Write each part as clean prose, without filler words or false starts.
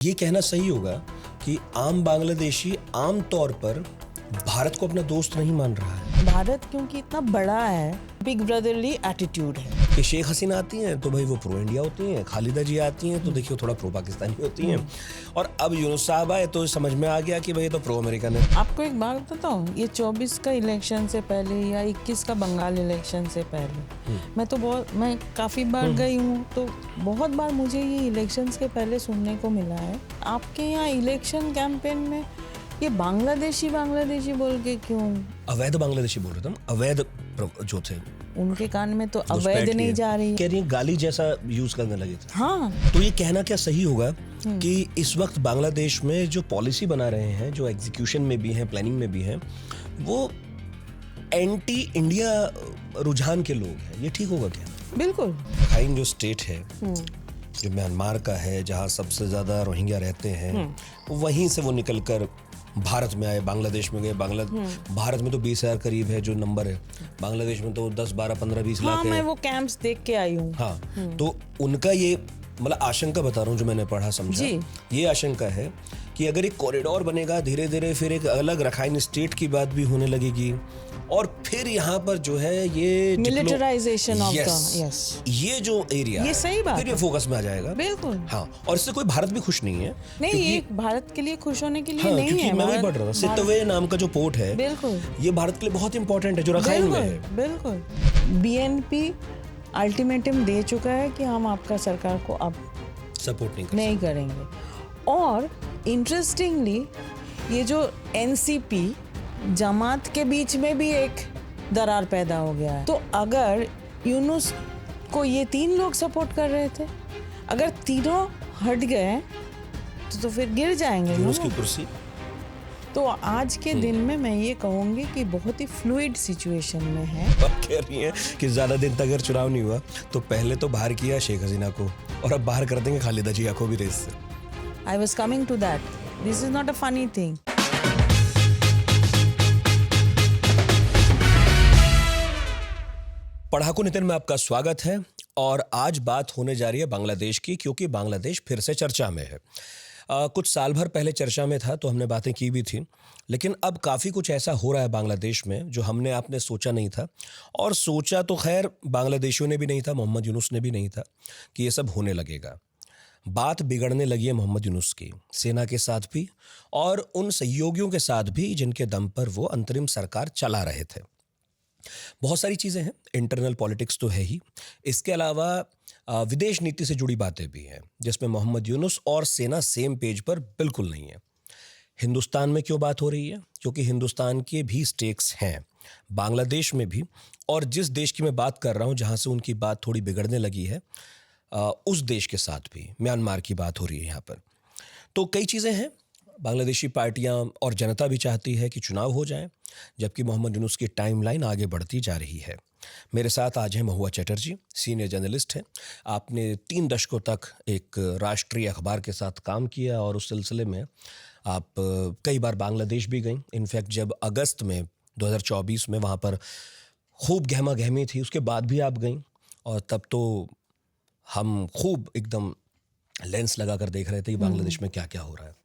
ये कहना सही होगा कि आम बांग्लादेशी आम तौर पर भारत को अपना दोस्त नहीं मान रहा है। भारत क्योंकि इतना बड़ा है, बिग ब्रदरली एटीट्यूड है कि शेख हसीना आती हैं तो भाई वो प्रो इंडिया होती हैं, खालिदा जी आती हैं तो देखिए थोड़ा प्रो पाकिस्तानी होती हैं, और अब यूनुस साहब आए तो समझ में आ गया कि भाई ये तो प्रो अमेरिकन है। आपको एक बात बताऊं, ये 24 का इलेक्शन से पहले या 21 का बंगाल इलेक्शन से पहले मैं काफ़ी बार गई हूँ, तो बहुत बार मुझे ये इलेक्शंस के पहले सुनने को मिला है, आपके यहाँ इलेक्शन कैंपेन में ये बांग्लादेशी बोल के क्यों? अवैध बांग्लादेशी बोल रहे थे हम, अवैध जो थे उनके कान में तो अवैध नहीं जा रही, कह रही है गाली जैसा यूज करने लगे थे। हाँ, तो ये कहना क्या सही होगा कि इस वक्त बांग्लादेश में जो पॉलिसी बना रहे हैं, जो एग्जीक्यूशन में भी हैं, प्लानिंग में भी हैं, वो एंटी इंडिया रुझान के लोग हैं। ये ठीक होगा क्या? बिल्कुल। राखाइन जो स्टेट है, जो म्यांमार का है, जहाँ सबसे ज्यादा रोहिंग्या रहते हैं, वहीं से वो निकलकर भारत में आए, बांग्लादेश में गए। भारत में तो 20,000 करीब है जो नंबर है, बांग्लादेश में तो 10, 12, 15, 20 लाख है। मैं वो कैंप्स देख के आई हूँ। हाँ, तो उनका ये मतलब आशंका बता रहा हूँ जो मैंने पढ़ा समझा, ये आशंका है कि अगर एक कॉरिडोर बनेगा, धीरे धीरे फिर एक अलग रखाइन स्टेट की बात भी होने लगेगी, और फिर यहाँ पर जो है ये मिलिटराइजेशन ऑफ ये जो एरिया, ये सही बात, फिर ये फोकस में आ जाएगा। बिल्कुल। हाँ, और इससे कोई भारत भी खुश नहीं है। नहीं, ये भारत के लिए खुश होने के लिए हाँ, नहीं है। मैं वही पढ़ रहा था, सितवे नाम का जो पोर्ट है, बिल्कुल, ये भारत के लिए बहुत इंपॉर्टेंट है, जो रखाइन में है। बिल्कुल। बीएनपी अल्टीमेटम दे चुका है कि हम आपका सरकार को अब सपोर्ट नहीं करेंगे। और इंटरेस्टिंगली ये जो एनसीपी जमात के बीच में भी एक दरार पैदा हो गया है। तो अगर यूनुस को ये 3 लोग सपोर्ट कर रहे थे, अगर तीनों हट गए तो फिर गिर जाएंगे यूनुस की कुर्सी। तो आज के दिन में मैं ये कहूँगी कि बहुत ही फ्लूइड सिचुएशन में है। आप कह रही हैं कि ज्यादा दिन तक अगर चुनाव नहीं हुआ तो पहले तो बाहर किया शेख हसीना को, और अब बाहर कर देंगे खालिदा जिया को भी रेस से। I was coming to that. This is not a funny thing. पढ़ाकू Nitin में आपका स्वागत है, और आज बात होने जा रही है बांग्लादेश की, क्योंकि बांग्लादेश फिर से चर्चा में है। कुछ साल भर पहले चर्चा में था तो हमने बातें की भी थी, लेकिन अब काफ़ी कुछ ऐसा हो रहा है बांग्लादेश में जो हमने आपने सोचा नहीं था, और सोचा तो खैर बांग्लादेशियों ने भी नहीं था, मोहम्मद यूनुस ने भी नहीं था कि ये सब होने लगेगा। बात बिगड़ने लगी है मोहम्मद यूनुस की, सेना के साथ भी और उन सहयोगियों के साथ भी जिनके दम पर वो अंतरिम सरकार चला रहे थे। बहुत सारी चीज़ें हैं, इंटरनल पॉलिटिक्स तो है ही, इसके अलावा विदेश नीति से जुड़ी बातें भी हैं जिसमें मोहम्मद यूनुस और सेना सेम पेज पर बिल्कुल नहीं है। हिंदुस्तान में क्यों बात हो रही है? क्योंकि हिंदुस्तान के भी स्टेक्स हैं बांग्लादेश में भी, और जिस देश की मैं बात कर रहा हूँ जहाँ से उनकी बात थोड़ी बिगड़ने लगी है, उस देश के साथ भी, म्यांमार की बात हो रही है यहाँ पर। तो कई चीज़ें हैं, बांग्लादेशी पार्टियां और जनता भी चाहती है कि चुनाव हो जाए, जबकि मोहम्मद यूनुस की टाइमलाइन आगे बढ़ती जा रही है। मेरे साथ आज हैं महुआ चटर्जी, सीनियर जर्नलिस्ट हैं। आपने 3 दशकों तक एक राष्ट्रीय अखबार के साथ काम किया, और उस सिलसिले में आप कई बार बांग्लादेश भी गई। इनफैक्ट जब अगस्त में 2024 में वहाँ पर खूब गहमा गहमी थी, उसके बाद भी आप गई, और तब तो हम खूब एकदम लेंस लगा कर देख रहे थे कि बांग्लादेश में क्या क्या हो रहा है।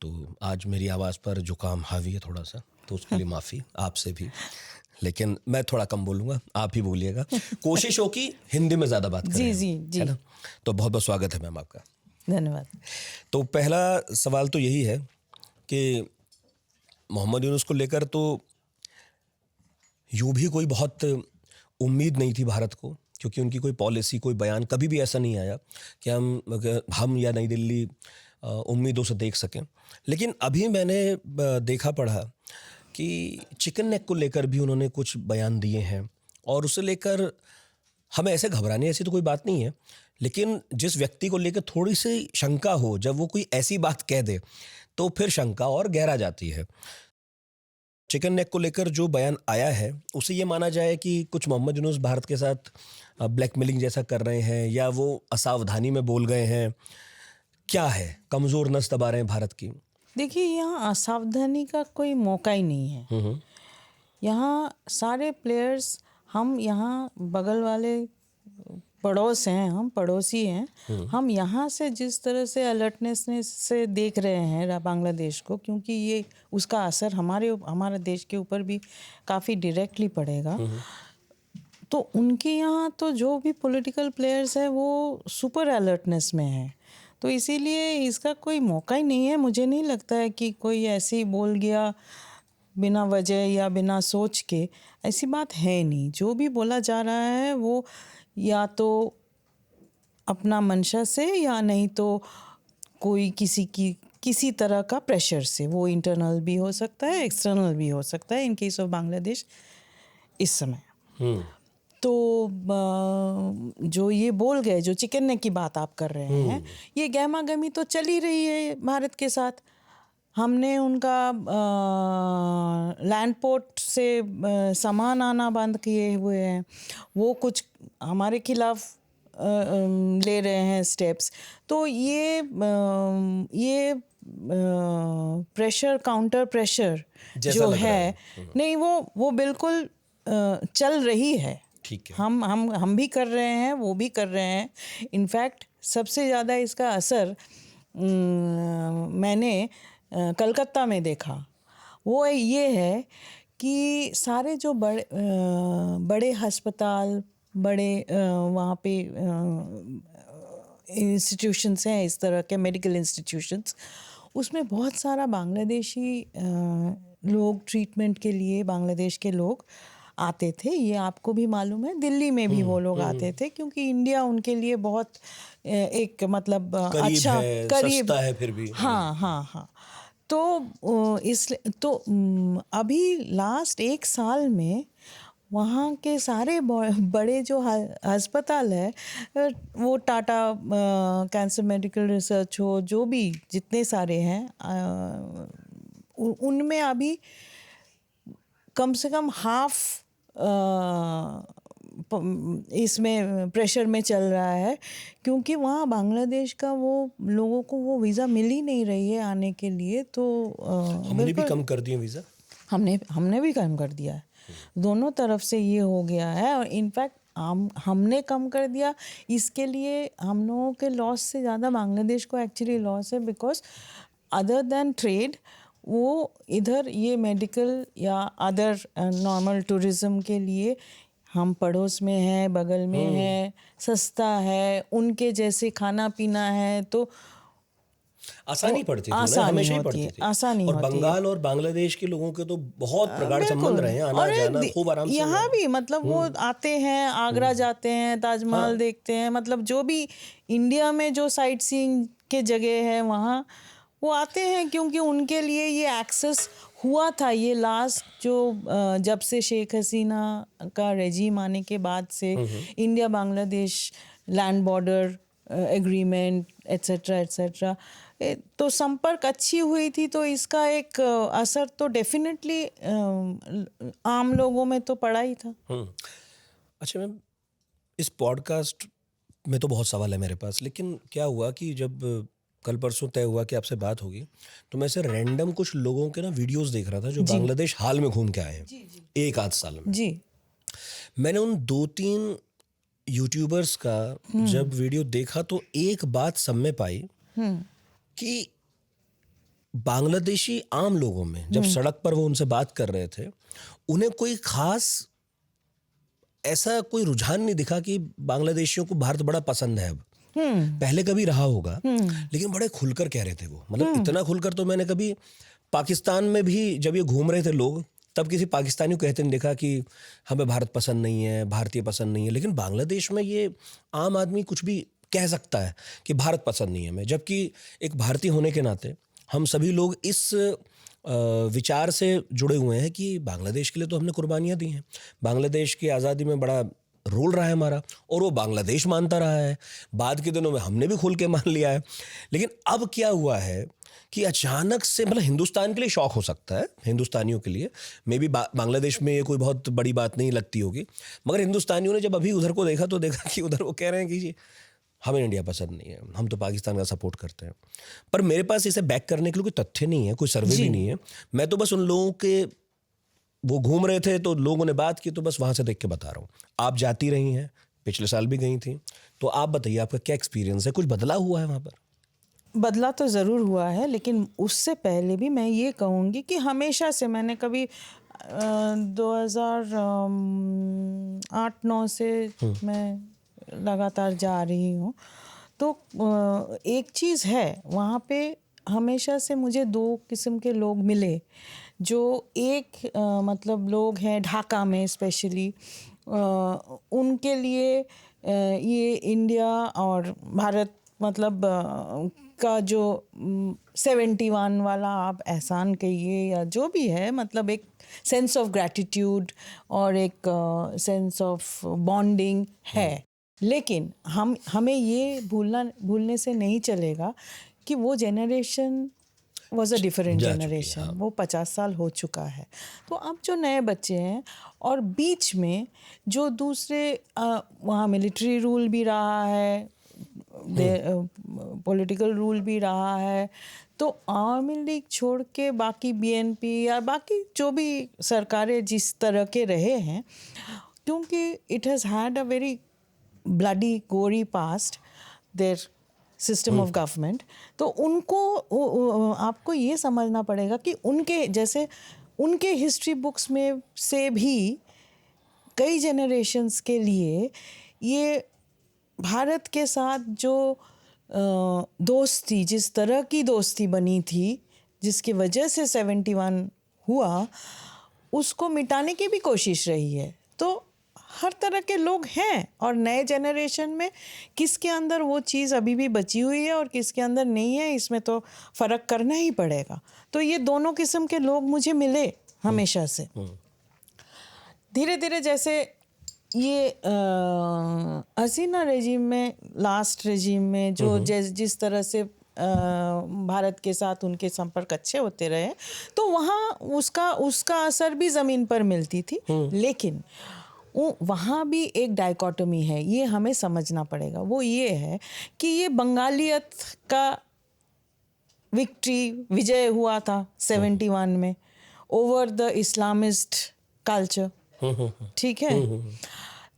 तो आज मेरी आवाज़ पर जुकाम हावी है थोड़ा सा, तो उसके लिए माफ़ी आपसे भी, लेकिन मैं थोड़ा कम बोलूँगा, आप ही बोलिएगा। कोशिश हो कि हिंदी में ज़्यादा बात करें। जी, है ना? तो बहुत बहुत स्वागत है मैम आपका। धन्यवाद। तो पहला सवाल तो यही है कि मोहम्मद यूनुस को लेकर तो यूँ भी कोई बहुत उम्मीद नहीं थी भारत को, क्योंकि उनकी कोई पॉलिसी, कोई बयान कभी भी ऐसा नहीं आया कि हम या नई दिल्ली उम्मीदों से देख सकें। लेकिन अभी मैंने देखा पढ़ा कि चिकन नेक को लेकर भी उन्होंने कुछ बयान दिए हैं, और उसे लेकर हमें ऐसे घबराने ऐसी तो कोई बात नहीं है, लेकिन जिस व्यक्ति को लेकर थोड़ी सी शंका हो, जब वो कोई ऐसी बात कह दे तो फिर शंका और गहरा जाती है। चिकन नेक को लेकर जो बयान आया है उसे ये माना जाए कि कुछ मोहम्मद यूनुस भारत के साथ ब्लैकमेलिंग जैसा कर रहे हैं, या वो असावधानी में बोल गए हैं, क्या है, कमज़ोर नस दबा रहे हैं भारत की? देखिए, यहाँ असावधानी का कोई मौका ही नहीं है। यहाँ सारे प्लेयर्स, हम यहाँ बगल वाले पड़ोस हैं, हम पड़ोसी हैं। हम यहाँ से जिस तरह से अलर्टनेस से देख रहे हैं बांग्लादेश को, क्योंकि ये उसका असर हमारे देश के ऊपर भी काफ़ी डायरेक्टली पड़ेगा। तो उनके यहाँ तो जो भी पॉलिटिकल प्लेयर्स हैं वो सुपर अलर्टनेस में है, तो इसीलिए इसका कोई मौका ही नहीं है। मुझे नहीं लगता है कि कोई ऐसे ही बोल गया बिना वजह या बिना सोच के, ऐसी बात है नहीं। जो भी बोला जा रहा है वो या तो अपना मंशा से या नहीं तो कोई किसी तरह का प्रेशर से, वो इंटरनल भी हो सकता है, एक्सटर्नल भी हो सकता है इन केस ऑफ बांग्लादेश इस समय। तो जो ये बोल गए, जो चिकन नेक की बात आप कर रहे हैं, ये गहमा गहमी तो चल ही रही है भारत के साथ। हमने उनका लैंड पोर्ट से सामान आना बंद किए हुए हैं, वो कुछ हमारे खिलाफ ले रहे हैं स्टेप्स। तो ये प्रेशर, काउंटर प्रेशर जो है, नहीं वो बिल्कुल चल रही है। ठीक है। हम भी कर रहे हैं, वो भी कर रहे हैं। इनफैक्ट सबसे ज़्यादा इसका असर मैंने कलकत्ता में देखा, वो ये है कि सारे जो बड़े अस्पताल, बड़े वहाँ पे इंस्टीट्यूशंस हैं, इस तरह के मेडिकल इंस्टीट्यूशंस, उसमें बहुत सारा बांग्लादेशी लोग ट्रीटमेंट के लिए, बांग्लादेश के लोग आते थे। ये आपको भी मालूम है, दिल्ली में भी वो लोग आते थे, क्योंकि इंडिया उनके लिए बहुत एक मतलब अच्छा करीब सस्ता है फिर भी। हाँ। तो इसलिए तो अभी लास्ट 1 साल में वहाँ के सारे बड़े जो अस्पताल है, वो टाटा कैंसर मेडिकल रिसर्च हो, जो भी जितने सारे हैं, उनमें अभी कम से कम हाफ इसमें प्रेशर में चल रहा है, क्योंकि वहाँ बांग्लादेश का वो लोगों को वो वीज़ा मिल ही नहीं रही है आने के लिए। तो हमने भी कम कर दिया वीज़ा, हमने भी कम कर दिया है। दोनों तरफ से ये हो गया है, और इनफैक्ट हमने कम कर दिया, इसके लिए हम लोगों के लॉस से ज़्यादा बांग्लादेश को एक्चुअली लॉस है, बिकॉज अदर देन ट्रेड वो इधर ये मेडिकल या अदर नॉर्मल टूरिज़्म के लिए हम पड़ोस में हैं, बगल में है, सस्ता है, उनके जैसे खाना पीना है, तो आसानी पड़ती थी, आसानी हमेशा ही होती पड़ती है, थी। आसानी और होती है। बंगाल और बांग्लादेश के लोगों के तो बहुत प्रगाढ़ संबंध रहे हैं, आना जाना खूब आराम से। यहाँ भी मतलब वो आते हैं, आगरा जाते हैं, ताजमहल देखते हैं, मतलब जो भी इंडिया में जो साइट सीइंग के जगह है वहाँ वो आते हैं, क्योंकि उनके लिए ये एक्सेस हुआ था। ये लास्ट जो जब से शेख हसीना का रेजीम आने के बाद से India Bangladesh land border agreement etcetera, तो संपर्क अच्छी हुई थी, तो इसका एक असर तो डेफिनेटली आम लोगों में तो पड़ा ही था। अच्छा मैम, इस पॉडकास्ट में तो बहुत सवाल है मेरे पास, लेकिन क्या हुआ कि जब कल परसों तय हुआ कि आपसे बात होगी, तो मैं ऐसे रैंडम कुछ लोगों के ना वीडियोस देख रहा था जो बांग्लादेश हाल में घूम के आए हैं, एक आध साल में। जी, मैंने उन 2-3 यूट्यूबर्स का जब वीडियो देखा तो एक बात सब में पाई कि बांग्लादेशी आम लोगों में जब सड़क पर वो उनसे बात कर रहे थे, उन्हें कोई खास ऐसा कोई रुझान नहीं दिखा कि बांग्लादेशियों को भारत बड़ा पसंद है अब। पहले कभी रहा होगा, लेकिन बड़े खुलकर कह रहे थे वो, मतलब इतना खुलकर तो मैंने कभी पाकिस्तान में भी जब ये घूम रहे थे लोग, तब किसी पाकिस्तानी को कहते नहीं देखा कि हमें भारत पसंद नहीं है, भारतीय पसंद नहीं है। लेकिन बांग्लादेश में ये आम आदमी कुछ भी कह सकता है कि भारत पसंद नहीं है हमें, जबकि एक भारतीय होने के नाते हम सभी लोग इस विचार से जुड़े हुए हैं कि बांग्लादेश के लिए तो हमने कुर्बानियाँ दी हैं, बांग्लादेश की आज़ादी में बड़ा रोल रहा है हमारा, और वो बांग्लादेश मानता रहा है। बाद के दिनों में हमने भी खुल के मान लिया है। लेकिन अब क्या हुआ है कि अचानक से, मतलब हिंदुस्तान के लिए शौक हो सकता है, हिंदुस्तानियों के लिए मे बी बांग्लादेश में ये कोई बहुत बड़ी बात नहीं लगती होगी, मगर हिंदुस्तानियों ने जब अभी उधर को देखा तो देखा कि उधर वो कह रहे हैं कि जी हमें इंडिया पसंद नहीं है, हम तो पाकिस्तान का सपोर्ट करते हैं। पर मेरे पास इसे बैक करने के लिए कोई तथ्य नहीं है, कोई सर्वे भी नहीं है। मैं तो बस उन लोगों के, वो घूम रहे थे तो लोगों ने बात की तो बस वहाँ से देख के बता रहा हूँ। आप जाती रही हैं, पिछले साल भी गई थी, तो आप बताइए आपका क्या एक्सपीरियंस है, कुछ बदला हुआ है वहाँ पर? बदला तो ज़रूर हुआ है, लेकिन उससे पहले भी मैं ये कहूँगी कि हमेशा से मैंने कभी 2008-9 से मैं लगातार जा रही हूँ। तो एक चीज़ है वहाँ पे, हमेशा से मुझे दो किस्म के लोग मिले। जो एक मतलब लोग हैं ढाका में स्पेशली, उनके लिए ये इंडिया और भारत मतलब का जो 71 वाला आप एहसान कहिए या जो भी है, मतलब एक सेंस ऑफ ग्रैटिट्यूड और एक सेंस ऑफ बॉन्डिंग है। लेकिन हमें ये भूलने से नहीं चलेगा कि वो जेनरेशन वॉज अ डिफरेंट जा चुकी है, जनरेशन। हाँ। वो 50 साल हो चुका है। तो अब जो नए बच्चे हैं और बीच में जो दूसरे वहाँ मिलिट्री रूल भी रहा है, पॉलिटिकल रूल भी रहा है, तो आवामी लीग छोड़ के बाकी बीएनपी या बाकी जो भी सरकारें जिस तरह के रहे हैं, क्योंकि it has had a very bloody gory past their system of government. तो उनको आपको ये समझना पड़ेगा कि उनके जैसे उनके हिस्ट्री बुक्स में से भी कई जनरेशन्स के लिए ये भारत के साथ जो दोस्ती, जिस तरह की दोस्ती बनी थी, जिसकी वजह से 71 हुआ, उसको मिटाने की भी कोशिश रही है। तो हर तरह के लोग हैं और नए जनरेशन में किसके अंदर वो चीज़ अभी भी बची हुई है और किसके अंदर नहीं है, इसमें तो फ़र्क करना ही पड़ेगा। तो ये दोनों किस्म के लोग मुझे मिले हमेशा से। धीरे धीरे जैसे ये हसीना रेजिम में, लास्ट रेजिम में जो जिस तरह से भारत के साथ उनके संपर्क अच्छे होते रहे, तो वहाँ उसका असर भी ज़मीन पर मिलती थी। लेकिन वहाँ भी एक डाइकोटमी है, ये हमें समझना पड़ेगा। वो ये है कि ये बंगालियत का विजय हुआ था 71 में ओवर द इस्लामिस्ट कल्चर, ठीक है।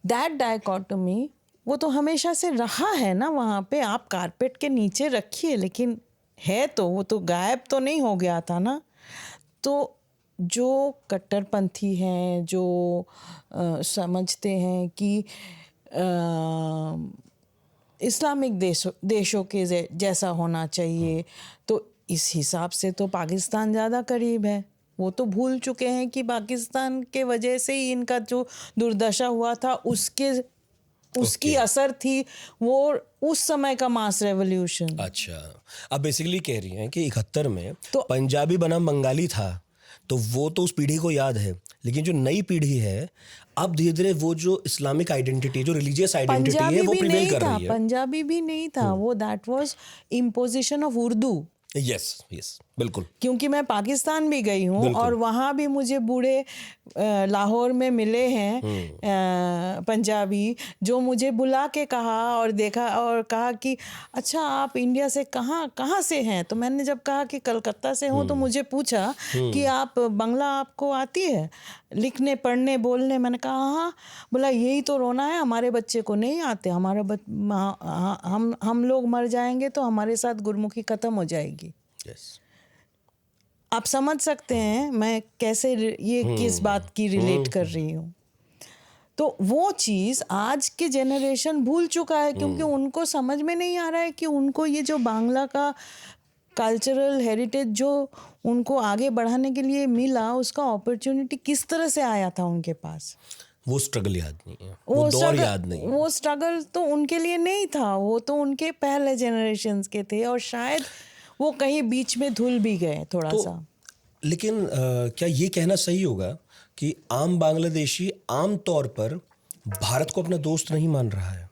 दैट डाइकोटमी वो तो हमेशा से रहा है ना, वहाँ पे आप कारपेट के नीचे रखिए, लेकिन है तो वो तो गायब तो नहीं हो गया था ना। तो जो कट्टरपंथी हैं, जो समझते हैं कि इस्लामिक देशों के जैसा होना चाहिए, तो इस हिसाब से तो पाकिस्तान ज़्यादा करीब है। वो तो भूल चुके हैं कि पाकिस्तान के वजह से ही इनका जो दुर्दशा हुआ था उसकी असर थी वो उस समय का मास रेवोल्यूशन। अच्छा, अब बेसिकली कह रही हैं कि 71 में तो पंजाबी बनाम बंगाली था, तो वो तो उस पीढ़ी को याद है, लेकिन जो नई पीढ़ी है अब धीरे धीरे वो जो इस्लामिक आइडेंटिटी, जो रिलीजियस आइडेंटिटी है, वो प्रिवेल कर रही है। पंजाबी भी नहीं था वो, that was imposition of Urdu. Yes yes, बिल्कुल। क्योंकि मैं पाकिस्तान भी गई हूँ और वहाँ भी मुझे बूढ़े लाहौर में मिले हैं पंजाबी, जो मुझे बुला के कहा और देखा और कहा कि अच्छा आप इंडिया से कहाँ से हैं। तो मैंने जब कहा कि कलकत्ता से हूँ, तो मुझे पूछा कि आप बंगला आपको आती है लिखने पढ़ने बोलने। मैंने कहा हाँ। बोला यही तो रोना है, हमारे बच्चे को नहीं आते, हम लोग मर जाएंगे तो हमारे साथ गुरमुखी ख़त्म हो जाएगी। yes. आप समझ सकते हैं मैं कैसे ये किस बात की रिलेट कर रही हूँ। तो वो चीज़ आज के जनरेशन भूल चुका है, क्योंकि उनको समझ में नहीं आ रहा है कि उनको ये जो बांग्ला का कल्चरल हेरिटेज जो उनको आगे बढ़ाने के लिए मिला, उसका अपॉर्चुनिटी किस तरह से आया था उनके पास। वो स्ट्रगल याद नहीं है, वो दौर याद नहीं है। वो स्ट्रगल तो उनके लिए नहीं था, वो तो उनके पहले जनरेशन्स के थे और शायद वो कहीं बीच में धुल भी गए थोड़ा सा। लेकिन क्या ये कहना सही होगा कि आम बांग्लादेशी आम तौर पर भारत को अपना दोस्त नहीं मान रहा है?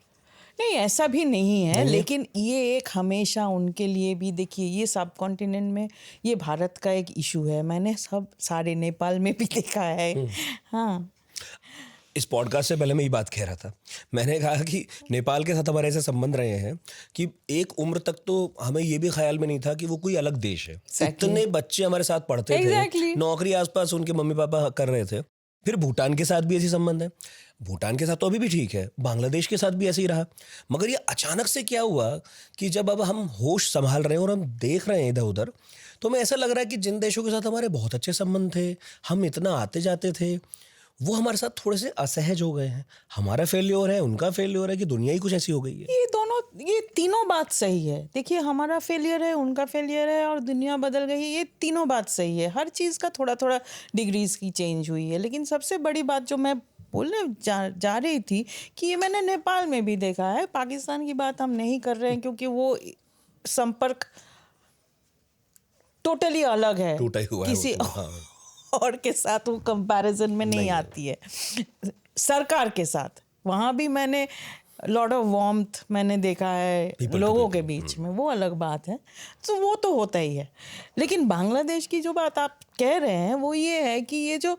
नहीं, ऐसा भी नहीं है, लेकिन ये एक हमेशा उनके लिए भी, देखिए ये सब कॉन्टिनेंट में ये भारत का एक इशू है। मैंने सारे नेपाल में भी देखा है। हाँ, इस पॉडकास्ट से पहले मैं ये बात कह रहा था, मैंने कहा कि नेपाल के साथ हमारे ऐसे संबंध रहे हैं कि एक उम्र तक तो हमें ये भी ख्याल में नहीं था कि वो कोई अलग देश है। इतने बच्चे हमारे साथ पढ़ते थे, नौकरी आसपास उनके मम्मी पापा कर रहे थे, फिर भूटान के साथ भी ऐसी संबंध है, भूटान के साथ तो अभी भी ठीक है, बांग्लादेश के साथ भी ऐसे ही रहा। मगर ये अचानक से क्या हुआ कि जब अब हम होश संभाल रहे हैं और हम देख रहे हैं इधर उधर, तो हमें ऐसा लग रहा है कि जिन देशों के साथ हमारे बहुत अच्छे संबंध थे, हम इतना आते जाते थे, वो हमारे साथ थोड़े से असहज हो गए हैं। हमारा फेल्योर है, उनका फेल्योर है, कि दुनिया ही कुछ ऐसी हो गई है। ये तीनों बात सही है। देखिए, हमारा फेलियर है, उनका फेलियर है और दुनिया बदल गई है, ये तीनों बात सही है। हर चीज़ का थोड़ा थोड़ा डिग्रीज की चेंज हुई है। लेकिन सबसे बड़ी बात जो मैं बोलने जा रही थी कि ये मैंने नेपाल में भी देखा है। पाकिस्तान की बात हम नहीं कर रहे हैं क्योंकि वो संपर्क टोटली अलग है, टूटा ही हुआ है किसी वो तो, हाँ। और के साथ वो कंपैरिजन में नहीं आती है। सरकार के साथ वहाँ भी मैंने लॉट ऑफ वार्मथ मैंने देखा है People to लोगों people, के बीच में, वो अलग बात है। तो वो तो होता ही है। लेकिन बांग्लादेश की जो बात आप कह रहे हैं वो ये है कि ये जो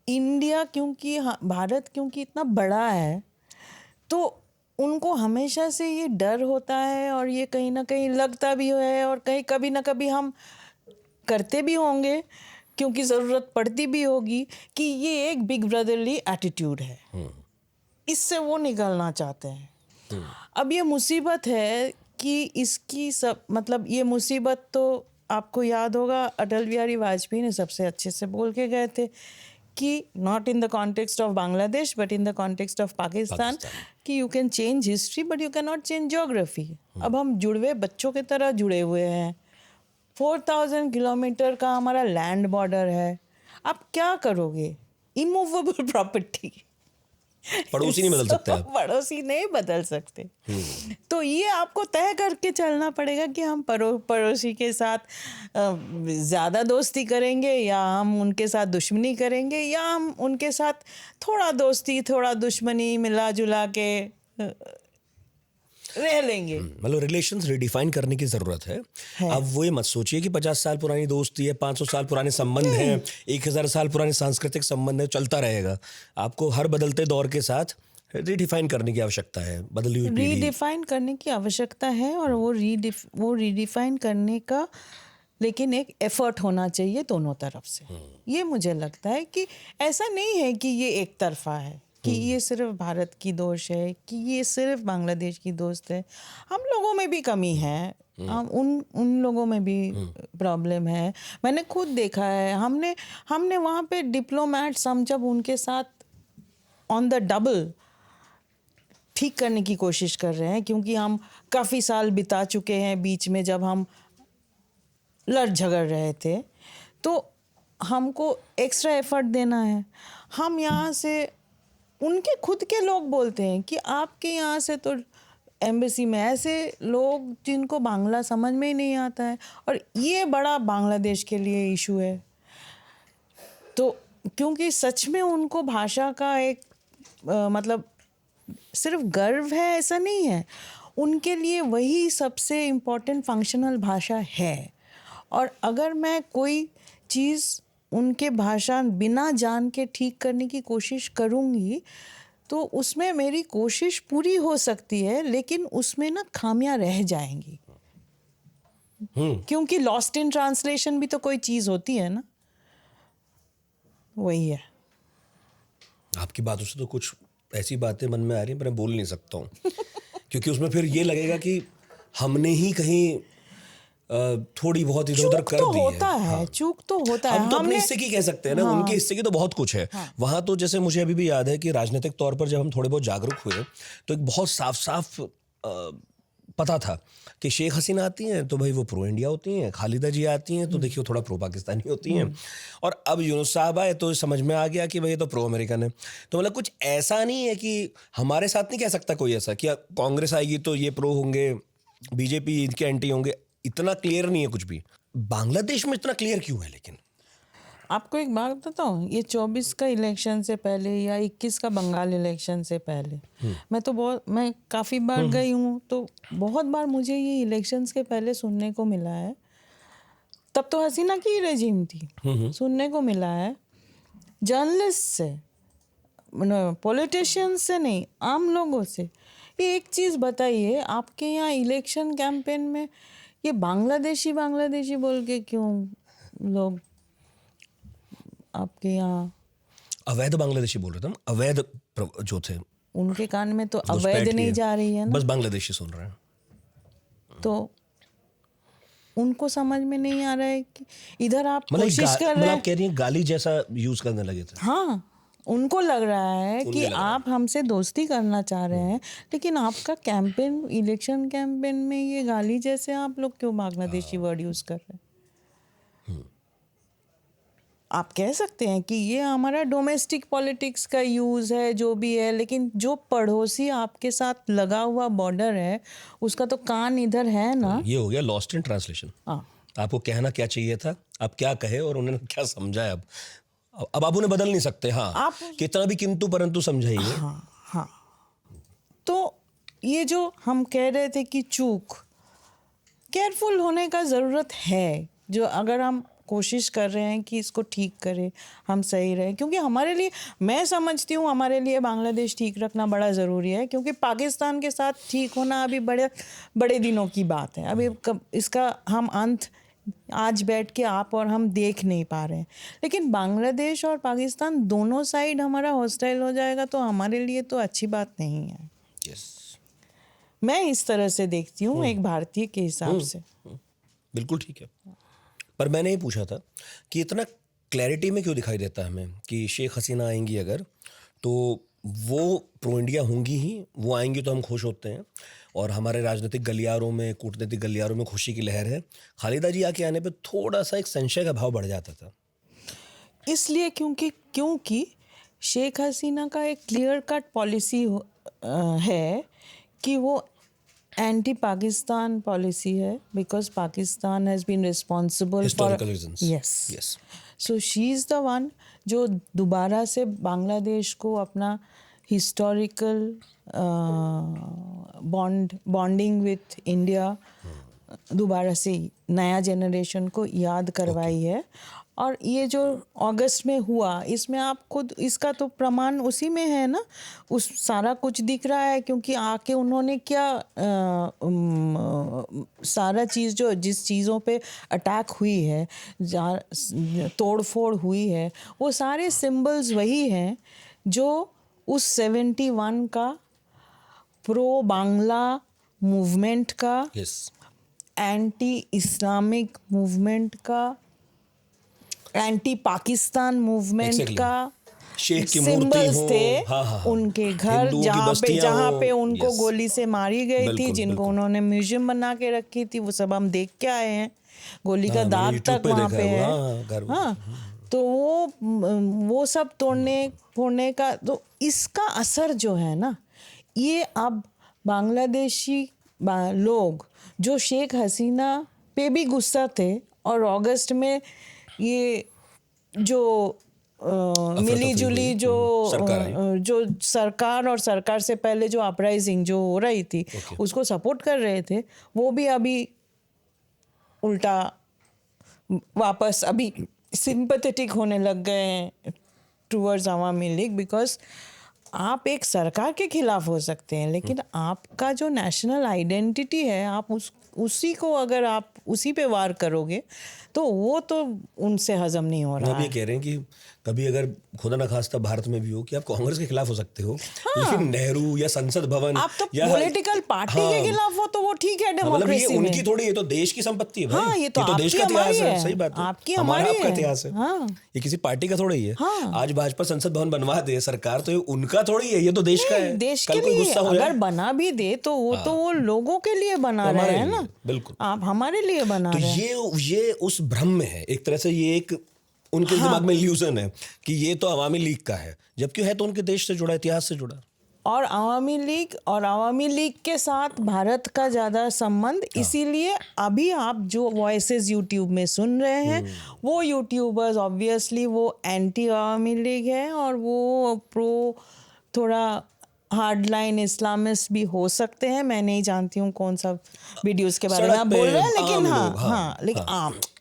इंडिया क्योंकि भारत क्योंकि इतना बड़ा है, तो उनको हमेशा से ये डर होता है और ये कहीं ना कहीं लगता भी है और कहीं कभी ना कभी हम करते भी होंगे क्योंकि ज़रूरत पड़ती भी होगी कि ये एक बिग ब्रदरली एटीट्यूड है। इससे वो निकलना चाहते हैं। अब ये मुसीबत है कि इसकी सब मतलब ये मुसीबत तो आपको याद होगा अटल बिहारी वाजपेयी ने सबसे अच्छे से बोल के गए थे कि not in the context of Bangladesh but in the context of Pakistan, कि you can change history but you can not change geography. अब हम जुड़वे बच्चों की तरह जुड़े हुए हैं। 4000 किलोमीटर का हमारा लैंड बॉर्डर है। आप क्या करोगे? इमूवेबल प्रॉपर्टी, पड़ोसी नहीं बदल सकते आप। पड़ोसी नहीं बदल सकते। तो ये आपको तय करके चलना पड़ेगा कि हम पड़ोसी के साथ ज़्यादा दोस्ती करेंगे या हम उनके साथ दुश्मनी करेंगे या हम उनके साथ थोड़ा दोस्ती थोड़ा दुश्मनी मिला जुला के रह लेंगे। मतलब रिलेशंस रिडिफाइन करने की जरूरत है। अब वो ये मत सोचिए कि 50 साल पुरानी दोस्ती है, 500 साल पुराने संबंध हैं, 1000 साल पुराने सांस्कृतिक संबंध है, चलता रहेगा। आपको हर बदलते दौर के साथ रिडिफाइन करने की आवश्यकता है। बदली हुई पीढ़ी रीडिफाइन करने की आवश्यकता है और वो रीडिफाइन करने का लेकिन एक एफर्ट होना चाहिए दोनों तरफ से। ये मुझे लगता है कि ऐसा नहीं है कि ये एक तरफा है कि ये सिर्फ भारत की दोष है, कि ये सिर्फ बांग्लादेश की दोस्त है। हम लोगों में भी कमी है, हम उन लोगों में भी प्रॉब्लम है। मैंने खुद देखा है। हमने वहाँ पे डिप्लोमेट्स हम जब उनके साथ ऑन द डबल ठीक करने की कोशिश कर रहे हैं क्योंकि हम काफ़ी साल बिता चुके हैं बीच में जब हम लड़ झगड़ रहे थे, तो हमको एक्स्ट्रा एफर्ट देना है। हम यहाँ से उनके खुद के लोग बोलते हैं कि आपके यहाँ से तो एम्बेसी में ऐसे लोग जिनको बांग्ला समझ में ही नहीं आता है और ये बड़ा बांग्लादेश के लिए इशू है। तो क्योंकि सच में उनको भाषा का एक मतलब सिर्फ गर्व है ऐसा नहीं है, उनके लिए वही सबसे इम्पोर्टेंट फंक्शनल भाषा है। और अगर मैं कोई चीज़ उनके भाषा बिना जान के ठीक करने की कोशिश करूँगी तो उसमें मेरी कोशिश पूरी हो सकती है, लेकिन उसमें ना खामियां रह जाएंगी। क्योंकि लॉस्ट इन ट्रांसलेशन भी तो कोई चीज़ होती है ना, वही है। आपकी बातों से तो कुछ ऐसी बातें मन में आ रही हैं पर मैं बोल नहीं सकता हूँ क्योंकि उसमें फिर ये लगेगा कि हमने ही कहीं थोड़ी बहुत इधर उधर कर दी होता है। है, चूक तो होता है। हम तो अपने हिस्से की कह सकते हैं ना, उनके हिस्से की तो बहुत कुछ है। वहां तो जैसे मुझे अभी भी याद है कि राजनीतिक तौर पर जब हम थोड़े बहुत जागरूक हुए तो एक बहुत साफ साफ पता था कि शेख हसीना आती हैं तो भाई वो प्रो इंडिया होती हैं, खालिदा जी आती हैं तो देखिए वो थोड़ा प्रो पाकिस्तानी होती हैं, और अब यूनुस साहब आए तो समझ में आ गया कि भाई ये तो प्रो अमेरिकन है। तो मतलब कुछ ऐसा नहीं है कि हमारे साथ नहीं कह सकता कोई ऐसा कि कांग्रेस आएगी तो ये प्रो होंगे, बीजेपी इनके एंटी होंगे। इतना क्लियर नहीं है कुछ भी। बांग्लादेश में इतना क्लियर क्यों है? लेकिन आपको एक बात बताऊं, ये 24 का इलेक्शन से पहले या 21 का बंगाल इलेक्शन से पहले मैं काफ़ी बार गई हूँ, तो बहुत बार मुझे ये इलेक्शंस के पहले सुनने को मिला है। तब तो हसीना की रेजिम थी। सुनने को मिला है जर्नलिस्ट से, पॉलिटिशियंस से नहीं, आम लोगों से, ये एक चीज़ बताइए आपके यहाँ इलेक्शन कैंपेन में ये बांग्लादेशी बोल के क्यों लोग आपके यहाँ? अवैध बांग्लादेशी बोल रहे थे हम, अवैध जो थे उनके कान में तो घुसपैठ अवैध नहीं किए। जा रही है ना, बस बांग्लादेशी सुन रहे हैं। तो उनको समझ में नहीं आ रहा है कि इधर आप मतलब कोशिश कर मतलब रहे आप हैं। कह रही हैं गाली जैसा यूज करने लगे थे। हाँ, उनको लग रहा है उन्हें कि लग रहा है। आप हमसे दोस्ती करना चाह रहे हैं, लेकिन आपका कैंपेन, इलेक्शन कैंपेन में ये गाली जैसे आप लोग क्यों बांग्लादेशी वर्ड यूज कर रहे हैं? आप कह सकते हैं कि ये हमारा डोमेस्टिक पॉलिटिक्स का यूज है, जो भी है, लेकिन जो पड़ोसी आपके साथ लगा हुआ बॉर्डर है उसका तो कान इधर है ना। ये हो गया लॉस्ट इन ट्रांसलेशन। हाँ, आपको कहना क्या चाहिए था, आप क्या कहे और उन्होंने क्या समझा है। अब आप उन्हें बदल नहीं सकते। हाँ, आप कितना भी किंतु परंतु समझाइए। हाँ, हाँ। तो ये जो हम कह रहे थे कि चूक, केयरफुल होने का ज़रूरत है, जो अगर हम कोशिश कर रहे हैं कि इसको ठीक करें, हम सही रहें, क्योंकि हमारे लिए, मैं समझती हूँ हमारे लिए बांग्लादेश ठीक रखना बड़ा ज़रूरी है, क्योंकि पाकिस्तान के साथ ठीक होना अभी बड़े बड़े दिनों की बात है। अभी कब इसका हम अंत आज बैठ के आप और हम देख नहीं पा रहे हैं, लेकिन बांग्लादेश और पाकिस्तान दोनों साइड हमारा हॉस्टाइल हो जाएगा तो हमारे लिए तो अच्छी बात नहीं है। यस, मैं इस तरह से देखती हूँ एक भारतीय के हिसाब से। बिल्कुल ठीक है। पर मैंने ये पूछा था कि इतना क्लैरिटी में क्यों दिखाई देता है हमें कि शेख हसीना आएंगी अगर, तो वो प्रो इंडिया होंगी ही, वो आएंगी तो हम खुश होते हैं और हमारे राजनीतिक गलियारों में, कूटनीतिक गलियारों में खुशी की लहर है। खालिदा जी आके आने पे थोड़ा सा एक संशय का भाव बढ़ जाता था। इसलिए क्योंकि शेख हसीना का एक क्लियर कट पॉलिसी है कि वो एंटी पाकिस्तान पॉलिसी है, because Pakistan has been responsible Historical reasons. Yes, Yes. So she is the one जो दोबारा से बांग्लादेश को अपना हिस्टोरिकल बॉन्डिंग विथ इंडिया दोबारा से नया जनरेशन को याद करवाई है। और ये जो अगस्त में हुआ, इसमें आप खुद इसका तो प्रमाण उसी में है ना, उस सारा कुछ दिख रहा है, क्योंकि आके उन्होंने क्या सारा चीज़ जो जिस चीज़ों पे अटैक हुई है, तोड़ फोड़ हुई है, वो सारे सिंबल्स वही हैं जो उस 71 का प्रो बांग्ला मूवमेंट का, यस, एंटी इस्लामिक मूवमेंट का, एंटी पाकिस्तान मूवमेंट Exactly. का शेख की मूर्ति सिंबल्स हो, थे। हाँ, हाँ, हाँ। उनके घर हिंदुओं की बस्तियां जहाँ हो, पे उनको yes. गोली से मारी गई थी, बिल्कुल, जिनको बिल्कुल। उन्होंने म्यूजियम बना के रखी थी, वो सब हम देख के आए हैं। गोली का हाँ, दाग मैंने YouTube तक पे वहाँ देखा पे है, है। हाँ, घर- हाँ, तो वो सब तोड़ने फोड़ने का, तो इसका असर जो है ना, ये अब बांग्लादेशी लोग जो शेख हसीना पे भी गुस्सा थे, और अगस्त में ये जो मिली जुली जो सरकार आई। जो सरकार और सरकार से पहले जो अपराइजिंग जो हो रही थी, उसको सपोर्ट कर रहे थे, वो भी अभी उल्टा वापस अभी सिंपैथेटिक होने लग गए हैं टूवर्ड्स अवामी लीग। बिकॉज आप एक सरकार के खिलाफ हो सकते हैं, लेकिन आपका जो नेशनल आइडेंटिटी है, आप उसी को अगर आप उसी पे वार करोगे तो वो तो उनसे हजम नहीं हो रहा आप ये है। कह रहे हैं कि कभी अगर खुदा न खास्ता भारत में भी हो कि आप कांग्रेस के खिलाफ हो सकते हो, लेकिन नेहरू या संसद भवन आप तो या पॉलिटिकल पार्टी के खिलाफ हो तो वो ठीक है, मतलब ये डेमोक्रेसी में। उनकी थोड़ी, ये तो देश की संपत्ति है भाई। हाँ, ये तो देश आपकी का इतिहास हमारी है। है। सही बात है, आपकी हमारा हमारी आपका है। इतिहास है। हाँ। ये किसी पार्टी का थोड़ा ही है। हाँ। आज भाजपा संसद भवन बनवा दे सरकार, तो ये उनका थोड़ी है, ये तो देश का है। देश कल के कोई लिए गुस्सा हो अगर जाए बना भी दे तो वो लोगों के लिए बना हमारे रहे हैं लिए, ना, बिल्कुल। आप हमारे लिए बना तो रहे हैं। ये उस भ्रम में है एक तरह से, ये एक उनके दिमाग में इल्यूजन है कि ये तो अवामी लीग का है, जबकि है तो उनके देश से जुड़ा, इतिहास से जुड़ा। और अवामी लीग के साथ भारत का ज़्यादा संबंध, इसीलिए अभी आप जो वॉइसेस यूट्यूब में सुन रहे हैं, वो यूट्यूबर्स ऑब्वियसली वो एंटी अवामी लीग है, और वो प्रो थोड़ा हार्डलाइन इस्लामिस्ट भी हो सकते हैं। मैं नहीं जानती हूँ कौन सा वीडियोस के बारे में सड़क आप पे बोल रहे हैं, लेकिन आम हाँ लोग, हाँ, लेकिन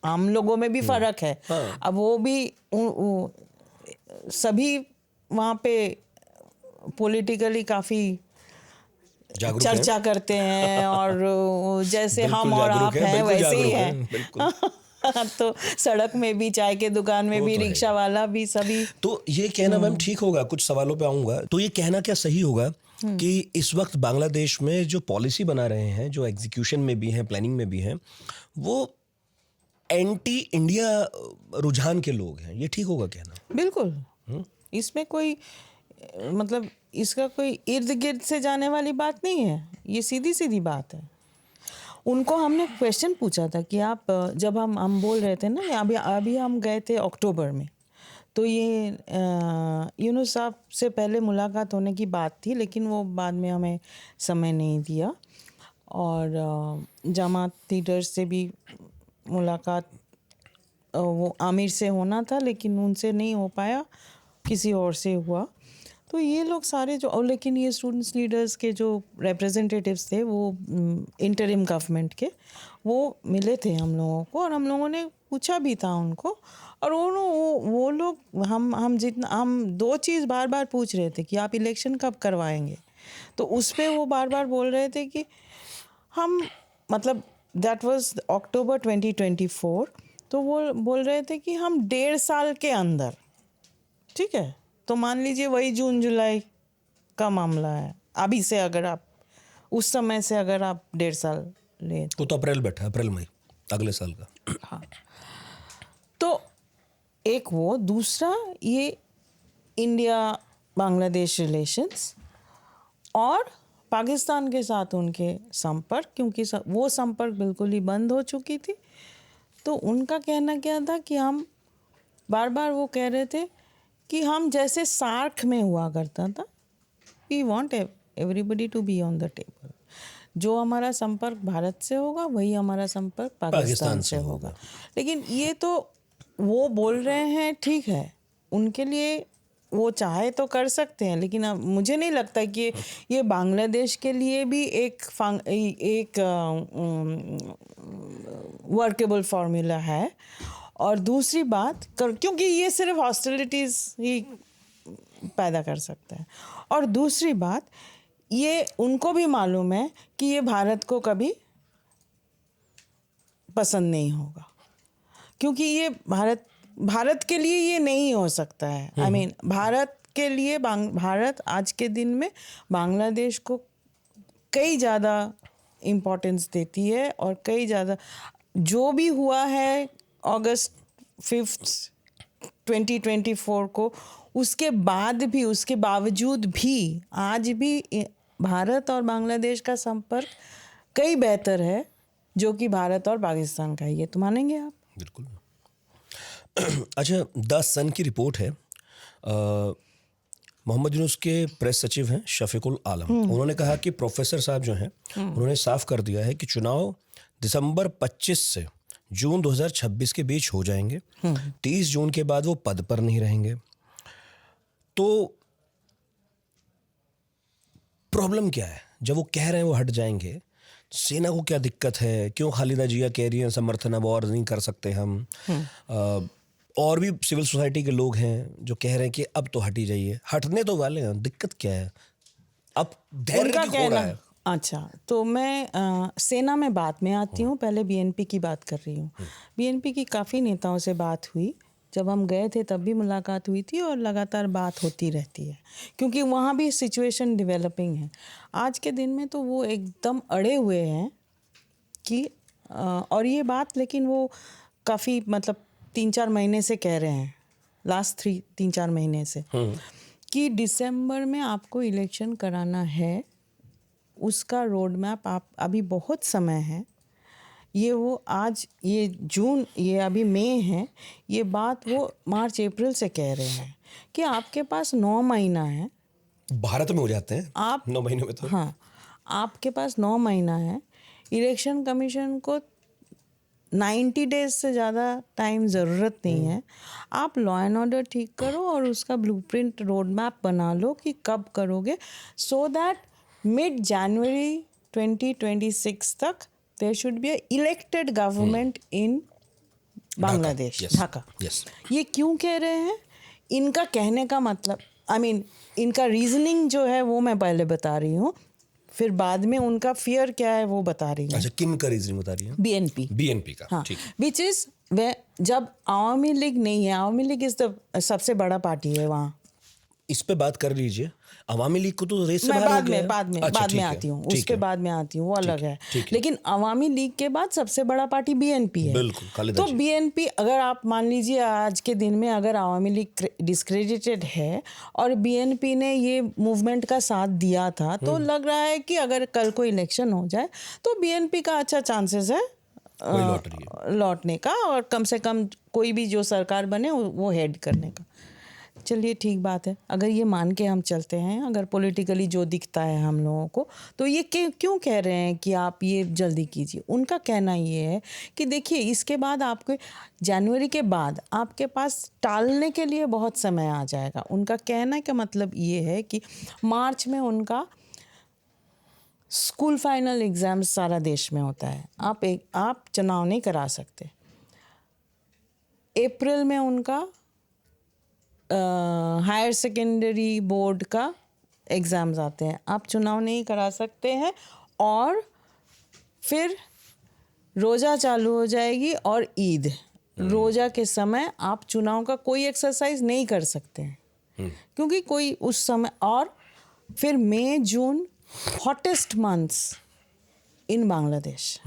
आम लोगों में भी फर्क है। अब वो भी सभी वहाँ पे पॉलिटिकली काफ़ी जागरूक चर्चा करते हैं, और जैसे बिल्कुल हम और जागरूक आप है, हैं बिल्कुल वैसे ही जागरूक हैं। बिल्कुल। तो सड़क में भी, चाय के दुकान में वो भी, तो है। रिक्शा वाला भी, सभी। तो ये कहना मैम ठीक होगा, कुछ सवालों पे आऊंगा, तो ये कहना क्या सही होगा कि इस वक्त बांग्लादेश में जो पॉलिसी बना रहे हैं, जो एग्जीक्यूशन में भी हैं, प्लानिंग में भी हैं, वो एंटी इंडिया रुझान के लोग हैं, ये ठीक होगा कहना? बिल्कुल, इसमें कोई मतलब इसका कोई इर्द गिर्द से जाने वाली बात नहीं है, ये सीधी सीधी बात है। उनको हमने क्वेश्चन पूछा था कि आप जब हम बोल रहे थे ना, अभी हम गए थे अक्टूबर में, तो ये यूनुस साहब से पहले मुलाकात होने की बात थी, लेकिन वो बाद में हमें समय नहीं दिया। और जमात लीडर्स से भी मुलाकात वो आमिर से होना था, लेकिन उनसे नहीं हो पाया, किसी और से हुआ। तो ये लोग सारे जो, और लेकिन ये स्टूडेंट्स लीडर्स के जो रिप्रेजेंटेटिव्स थे, वो इंटरिम गवर्नमेंट के, वो मिले थे हम लोगों को, और हम लोगों ने पूछा भी था उनको। और वो लोग हम दो चीज़ बार बार पूछ रहे थे कि आप इलेक्शन कब करवाएंगे। तो उस पर वो बार बार बोल रहे थे कि हम, मतलब दैट वाज अक्टूबर 2024, तो वो बोल रहे थे कि हम 1.5 साल के अंदर, ठीक है, तो मान लीजिए वही जून जुलाई का मामला है अभी से, अगर आप उस समय से अगर आप 1.5 साल ले, वो तो अप्रैल बैठा, अप्रैल मई अगले साल का। हाँ, तो एक वो, दूसरा ये इंडिया बांग्लादेश रिलेशंस और पाकिस्तान के साथ उनके संपर्क, क्योंकि वो संपर्क बिल्कुल ही बंद हो चुकी थी। तो उनका कहना क्या था कि हम बार बार वो कह रहे थे कि हम जैसे सार्क में हुआ करता था, we want everybody to be on the table. जो हमारा संपर्क भारत से होगा, वही हमारा संपर्क पाकिस्तान से होगा। लेकिन ये तो वो बोल रहे हैं, ठीक है, उनके लिए वो चाहे तो कर सकते हैं, लेकिन अब मुझे नहीं लगता कि ये बांग्लादेश के लिए भी एक वर्केबल फार्मूला है। और दूसरी बात, क्योंकि ये सिर्फ हॉस्टिलिटीज़ ही पैदा कर सकता है। और दूसरी बात, ये उनको भी मालूम है कि ये भारत को कभी पसंद नहीं होगा, क्योंकि ये भारत के लिए ये नहीं हो सकता है। आई मीन भारत के लिए, भारत आज के दिन में बांग्लादेश को कई ज़्यादा इम्पोर्टेंस देती है, और कई ज़्यादा, जो भी हुआ है अगस्त 5 2024 को, उसके बाद भी, उसके बावजूद भी आज भी भारत और बांग्लादेश का संपर्क कई बेहतर है जो कि भारत और पाकिस्तान का है। ये तो मानेंगे आप? बिल्कुल। अच्छा, द सन की रिपोर्ट है, मोहम्मद यूनुस के प्रेस सचिव हैं शफीकुल आलम, उन्होंने कहा कि प्रोफेसर साहब जो हैं, उन्होंने साफ कर दिया है कि चुनाव दिसंबर 25 से जून 2026 के बीच हो जाएंगे। 30 जून के बाद वो पद पर नहीं रहेंगे। तो प्रॉब्लम क्या है? जब वो कह रहे हैं वो हट जाएंगे, सेना को क्या दिक्कत है? क्यों खालिदा जिया कह रही हैं समर्थन अब और नहीं कर सकते हम? और भी सिविल सोसाइटी के लोग हैं जो कह रहे हैं कि अब तो हट ही जाइए। हटने तो वाले हैं, दिक्कत क्या है? अब धैर्य उनका की खो रहा है। अच्छा, तो मैं सेना में बात में आती हूँ, पहले बीएनपी की बात कर रही हूँ। बीएनपी की काफ़ी नेताओं से बात हुई, जब हम गए थे तब भी मुलाकात हुई थी, और लगातार बात होती रहती है, क्योंकि वहाँ भी सिचुएशन डेवलपिंग है। आज के दिन में तो वो एकदम अड़े हुए हैं कि और ये बात, लेकिन वो काफ़ी, मतलब 3-4 महीने से कह रहे हैं, लास्ट 3-4 महीने से, कि दिसंबर में आपको इलेक्शन कराना है, उसका रोड मैप आप, अभी बहुत समय है, ये वो आज, ये जून, ये अभी मई है, ये बात वो मार्च अप्रैल से कह रहे हैं कि आपके पास 9 महीना है। भारत में हो जाते हैं आप 9 महीने में तो। हाँ, आपके पास 9 महीना है। इलेक्शन कमीशन को 90 डेज से ज़्यादा टाइम ज़रूरत नहीं है। आप लॉ एंड ऑर्डर ठीक करो और उसका ब्लूप्रिंट रोड मैप बना लो कि कब करोगे, सो दैट मिड जनवरी 2026 तक there should be a elected government in Bangladesh, Dhaka. ये क्यों कह रहे हैं? इनका कहने का मतलब, आई मीन इनका रीजनिंग जो है वो मैं पहले बता रही हूँ, फिर बाद में उनका फियर क्या है वो बता रही हूँ। अच्छा, किन का रीजनिंग बता रही है? बीएनपी बीएनपी का, हाँ, ठीक है। विच इज वह जब आवामी लीग नहीं है, आवामी लीग इज द सबसे बड़ा पार्टी है वहाँ। इस पे बात कर लीजिए। अवामी लीग को तो रेस से मैं बाहर हो बाद गया में है। बाद में अच्छा, बाद ठीक में है, आती हूँ, ठीक उस पे है। बाद में आती हूँ, वो अलग है। ठीक है। लेकिन अवामी लीग के बाद सबसे बड़ा पार्टी बीएनपी है। बिल्कुल, खालिदा तो जी। बीएनपी, अगर आप मान लीजिए आज के दिन में अगर अवामी लीग डिस्क्रेडिटेड है और बीएनपी ने ये मूवमेंट का साथ दिया था, तो लग रहा है कि अगर कल को इलेक्शन हो जाए तो बीएनपी का अच्छा चांसेस है कोई लॉट रही है। लौटने का, और कम से कम कोई भी जो सरकार बने वो हेड करने का। चलिए ठीक बात है, अगर ये मान के हम चलते हैं, अगर पॉलिटिकली जो दिखता है हम लोगों को, तो ये क्यों कह रहे हैं कि आप ये जल्दी कीजिए। उनका कहना ये है कि देखिए इसके बाद आपको जनवरी के बाद आपके पास टालने के लिए बहुत समय आ जाएगा। उनका कहना का मतलब ये है कि मार्च में उनका स्कूल फाइनल एग्ज़ाम सारा देश में होता है, आप चुनाव नहीं करा सकते। अप्रैल में उनका हायर सेकेंडरी बोर्ड का एग्ज़ाम्स आते हैं, आप चुनाव नहीं करा सकते हैं। और फिर रोज़ा चालू हो जाएगी और ईद, रोज़ा के समय आप चुनाव का कोई एक्सरसाइज नहीं कर सकते हैं, क्योंकि कोई उस समय, और फिर मई जून हॉटेस्ट मंथ्स इन बांग्लादेश,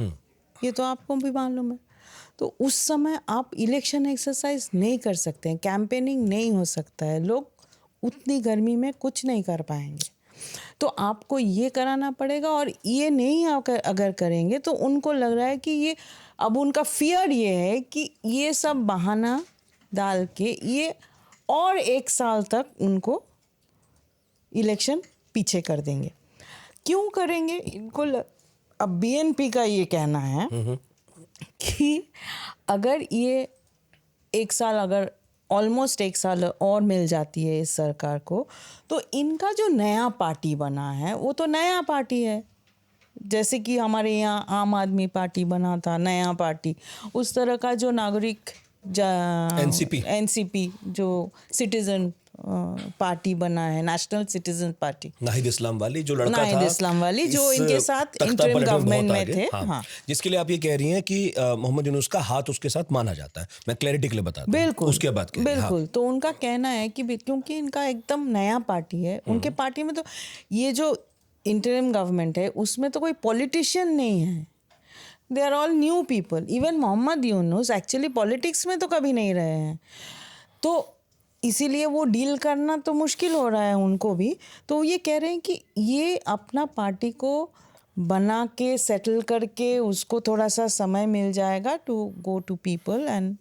ये तो आपको भी मालूम है। तो उस समय आप इलेक्शन एक्सरसाइज नहीं कर सकते हैं, कैंपेनिंग नहीं हो सकता है, लोग उतनी गर्मी में कुछ नहीं कर पाएंगे। तो आपको ये कराना पड़ेगा, और ये नहीं अगर करेंगे तो उनको लग रहा है कि ये, अब उनका फियर ये है कि ये सब बहाना डाल के ये और 1 साल तक उनको इलेक्शन पीछे कर देंगे। क्यों करेंगे इनको अब बीएनपी का ये कहना है कि अगर ये 1 साल, अगर ऑलमोस्ट 1 साल और मिल जाती है इस सरकार को, तो इनका जो नया पार्टी बना है वो तो नया पार्टी है। जैसे कि हमारे यहाँ आम आदमी पार्टी बना था, नया पार्टी, उस तरह का जो नागरिक एनसीपी जो सिटीजन पार्टी बना है, नेशनल सिटीजन पार्टी, नाहिद इस्लाम वाली जो लड़का था, नाहिद इस्लाम वाली जो इस इनके साथ तख्ता इंटरिम पलट गवर्नमेंट बहुत में आगे। थे। हाँ। हाँ, जिसके लिए आप ये कह रही हैं कि मोहम्मद यूनुस का हाथ उसके साथ माना जाता है। मैं क्लैरिटी के लिए बता दूं। बिल्कुल, उसके बाद कह रही हैं। बिल्कुल। तो उनका कहना है कि क्योंकि इनका एकदम नया पार्टी है, उनके पार्टी में तो ये जो इंटरिम गवर्नमेंट है उसमें तो कोई पॉलिटिशियन नहीं है, they are all new people. Even Mohammad Yunus actually politics में तो कभी नहीं रहे हैं, तो इसीलिए वो डील करना तो मुश्किल हो रहा है उनको भी। तो ये कह रहे हैं कि ये अपना पार्टी को बना के सेटल करके उसको थोड़ा सा समय मिल जाएगा to go to people and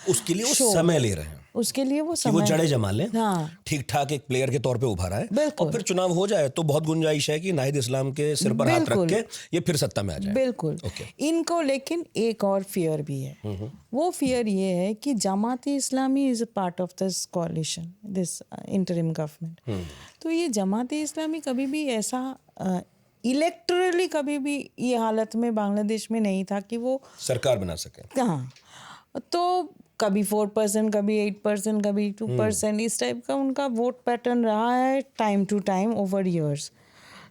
उसके लिए वो समय ले रहे हैं, उसके लिए वो कि वो समय, जड़े जमा लें, हाँ, ठीक ठाक एक प्लेयर के तौर पे उभरा है, बिल्कुल। और फिर चुनाव हो जाए तो बहुत गुंजाइश है कि नाहिद इस्लाम के सिर पर हाथ रख बिल्कुल। के ये फिर सत्ता में आ जाए। बिल्कुल। इनको लेकिन एक और फियर भी है। वो फियर ये है कि Jamaat-e Islami is a part of this coalition, this interim government. तो ये जमात-ए इस्लामी कभी भी ऐसा इलेक्टरली कभी भी ये हालत में बांग्लादेश में नहीं था कि वो सरकार बना सके। हाँ, तो कभी 4%, कभी 8%, कभी 2%, इस टाइप का उनका वोट पैटर्न रहा है time to time over years.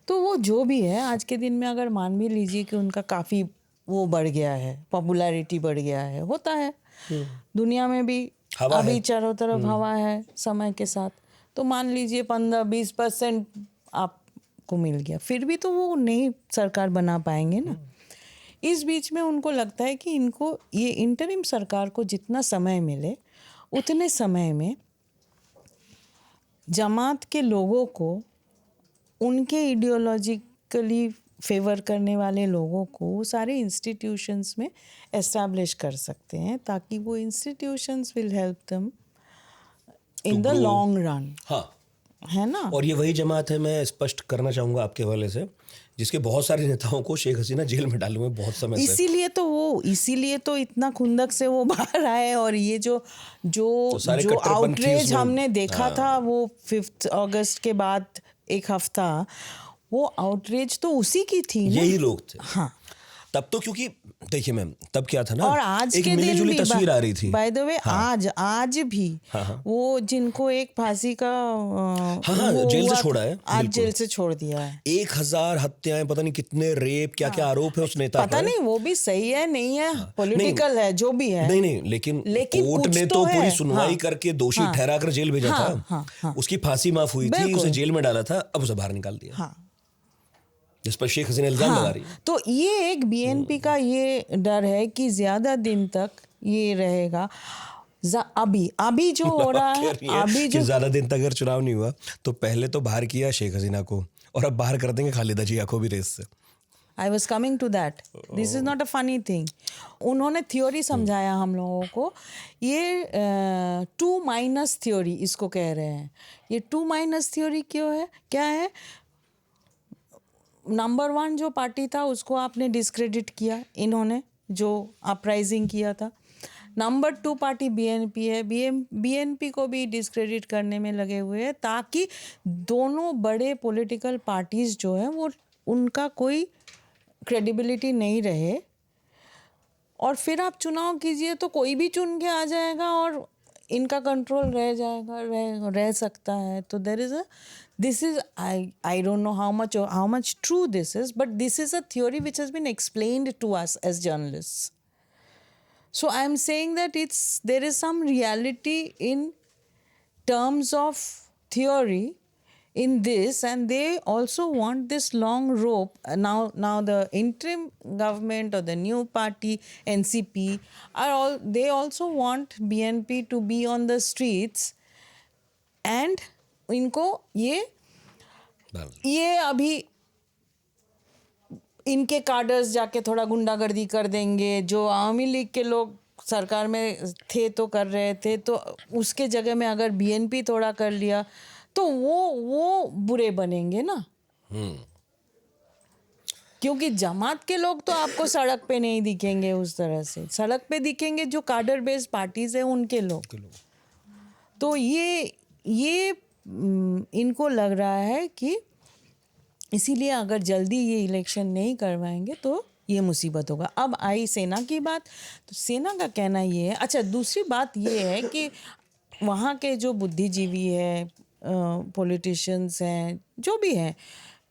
तो वो जो भी है, आज के दिन में अगर मान भी लीजिए कि उनका काफ़ी वो बढ़ गया है, पॉपुलैरिटी बढ़ गया है, होता है दुनिया में भी, अभी चारों तरफ हवा है समय के साथ, तो मान लीजिए 15-20% आपको मिल गया, फिर भी तो वो नई सरकार बना पाएंगे ना। इस बीच में उनको लगता है कि इनको ये इंटरिम सरकार को जितना समय मिले उतने समय में जमात के लोगों को, उनके आइडियोलॉजिकली फेवर करने वाले लोगों को सारे इंस्टीट्यूशंस में एस्टैब्लिश कर सकते हैं, ताकि वो institutions will help them in the long run. हाँ, है ना। और ये वही जमात है, मैं स्पष्ट करना चाहूंगा आपके हवाले से, जिसके बहुत सारे नेताओं को शेख हसीना जेल में डाले हुए बहुत समय से। इसीलिए तो इतना खुंदक से वो बाहर आए। और ये जो तो आउटरेज हमने देखा था वो 5 अगस्त के बाद एक हफ्ता, वो आउटरेज तो उसी की थी ना। यही लोग थे। हाँ, तब तो क्योंकि देखिए मैम, तब क्या था ना, और आज एक के दिन मिली-जुली भी तस्वीर आ रही थी। बाय द वे आज भी हाँ। वो जिनको एक फांसी का हाँ, वो जेल से हुआ छोड़ा था, है, आज बिल्कुल। जेल से छोड़ दिया है। 1000 हत्याएं, पता नहीं कितने रेप, क्या-क्या आरोप है उस नेता पता पर। नहीं वो भी सही है नहीं है, नहीं, पॉलिटिकल है, जो भी है। नहीं, लेकिन कोर्ट कुछ ने तो तो है। पूरी सुनवाई हाँ, करके दोषी हाँ, ठहराकर जेल भेजा हाँ, था। हाँ, हाँ, उसकी फांसी माफ हुई थी, उसे बिल्कुल। जेल में डाला था, अब उसे बाहर निकाल दिया। हाँ, जिस पर शेख हसीना इल्जाम लगा हाँ, रही है। तो ये एक बीएनपी का ये डर है कि ज्यादा दिन तक ये रहेगा। अभी जो हो रहा कह है, रही है अभी कि जो ज्यादा दिन तक अगर चुनाव नहीं हुआ तो पहले तो बाहर किया शेख हसीना को, और अब बाहर कर देंगे खालिदा जिया को भी रेस से। I was coming to that, this is not a funny thing. उन्होंने थ्योरी समझाया हम लोगों को, ये 2- थ्योरी इसको कह रहे हैं। ये 2- थ्योरी क्यों है, क्या है? नंबर 1 जो पार्टी था उसको आपने डिस्क्रेडिट किया, इन्होंने जो अपराइजिंग किया था। नंबर 2 पार्टी बीएनपी है, बीएनपी को भी डिस्क्रेडिट करने में लगे हुए हैं, ताकि दोनों बड़े पॉलिटिकल पार्टीज जो है वो उनका कोई क्रेडिबिलिटी नहीं रहे। और फिर आप चुनाव कीजिए तो कोई भी चुन के आ जाएगा और इनका कंट्रोल रह जाएगा, रह सकता है। तो this is I don't know how much true this is, but this is a theory which has been explained to us as journalists. So I am saying that there is some reality in terms of theory in this, and they also want this long rope. Now the interim government or the new party NCP they also want BNP to be on the streets, and इनको ये अभी इनके cadres जाके थोड़ा गुंडागर्दी कर देंगे, जो आवामी लीग के लोग सरकार में थे तो कर रहे थे, तो उसके जगह में अगर बीएनपी थोड़ा कर लिया तो वो बुरे बनेंगे ना। क्योंकि जमात के लोग तो आपको सड़क पे नहीं दिखेंगे उस तरह से, सड़क पे दिखेंगे जो कार्डर बेस्ड पार्टीज है उनके लोग। तो ये इनको लग रहा है कि इसीलिए अगर जल्दी ये इलेक्शन नहीं करवाएंगे तो ये मुसीबत होगा। अब आई सेना की बात, तो सेना का कहना ये है। अच्छा, दूसरी बात ये है कि वहाँ के जो बुद्धिजीवी है, पॉलिटिशियंस हैं, जो भी हैं,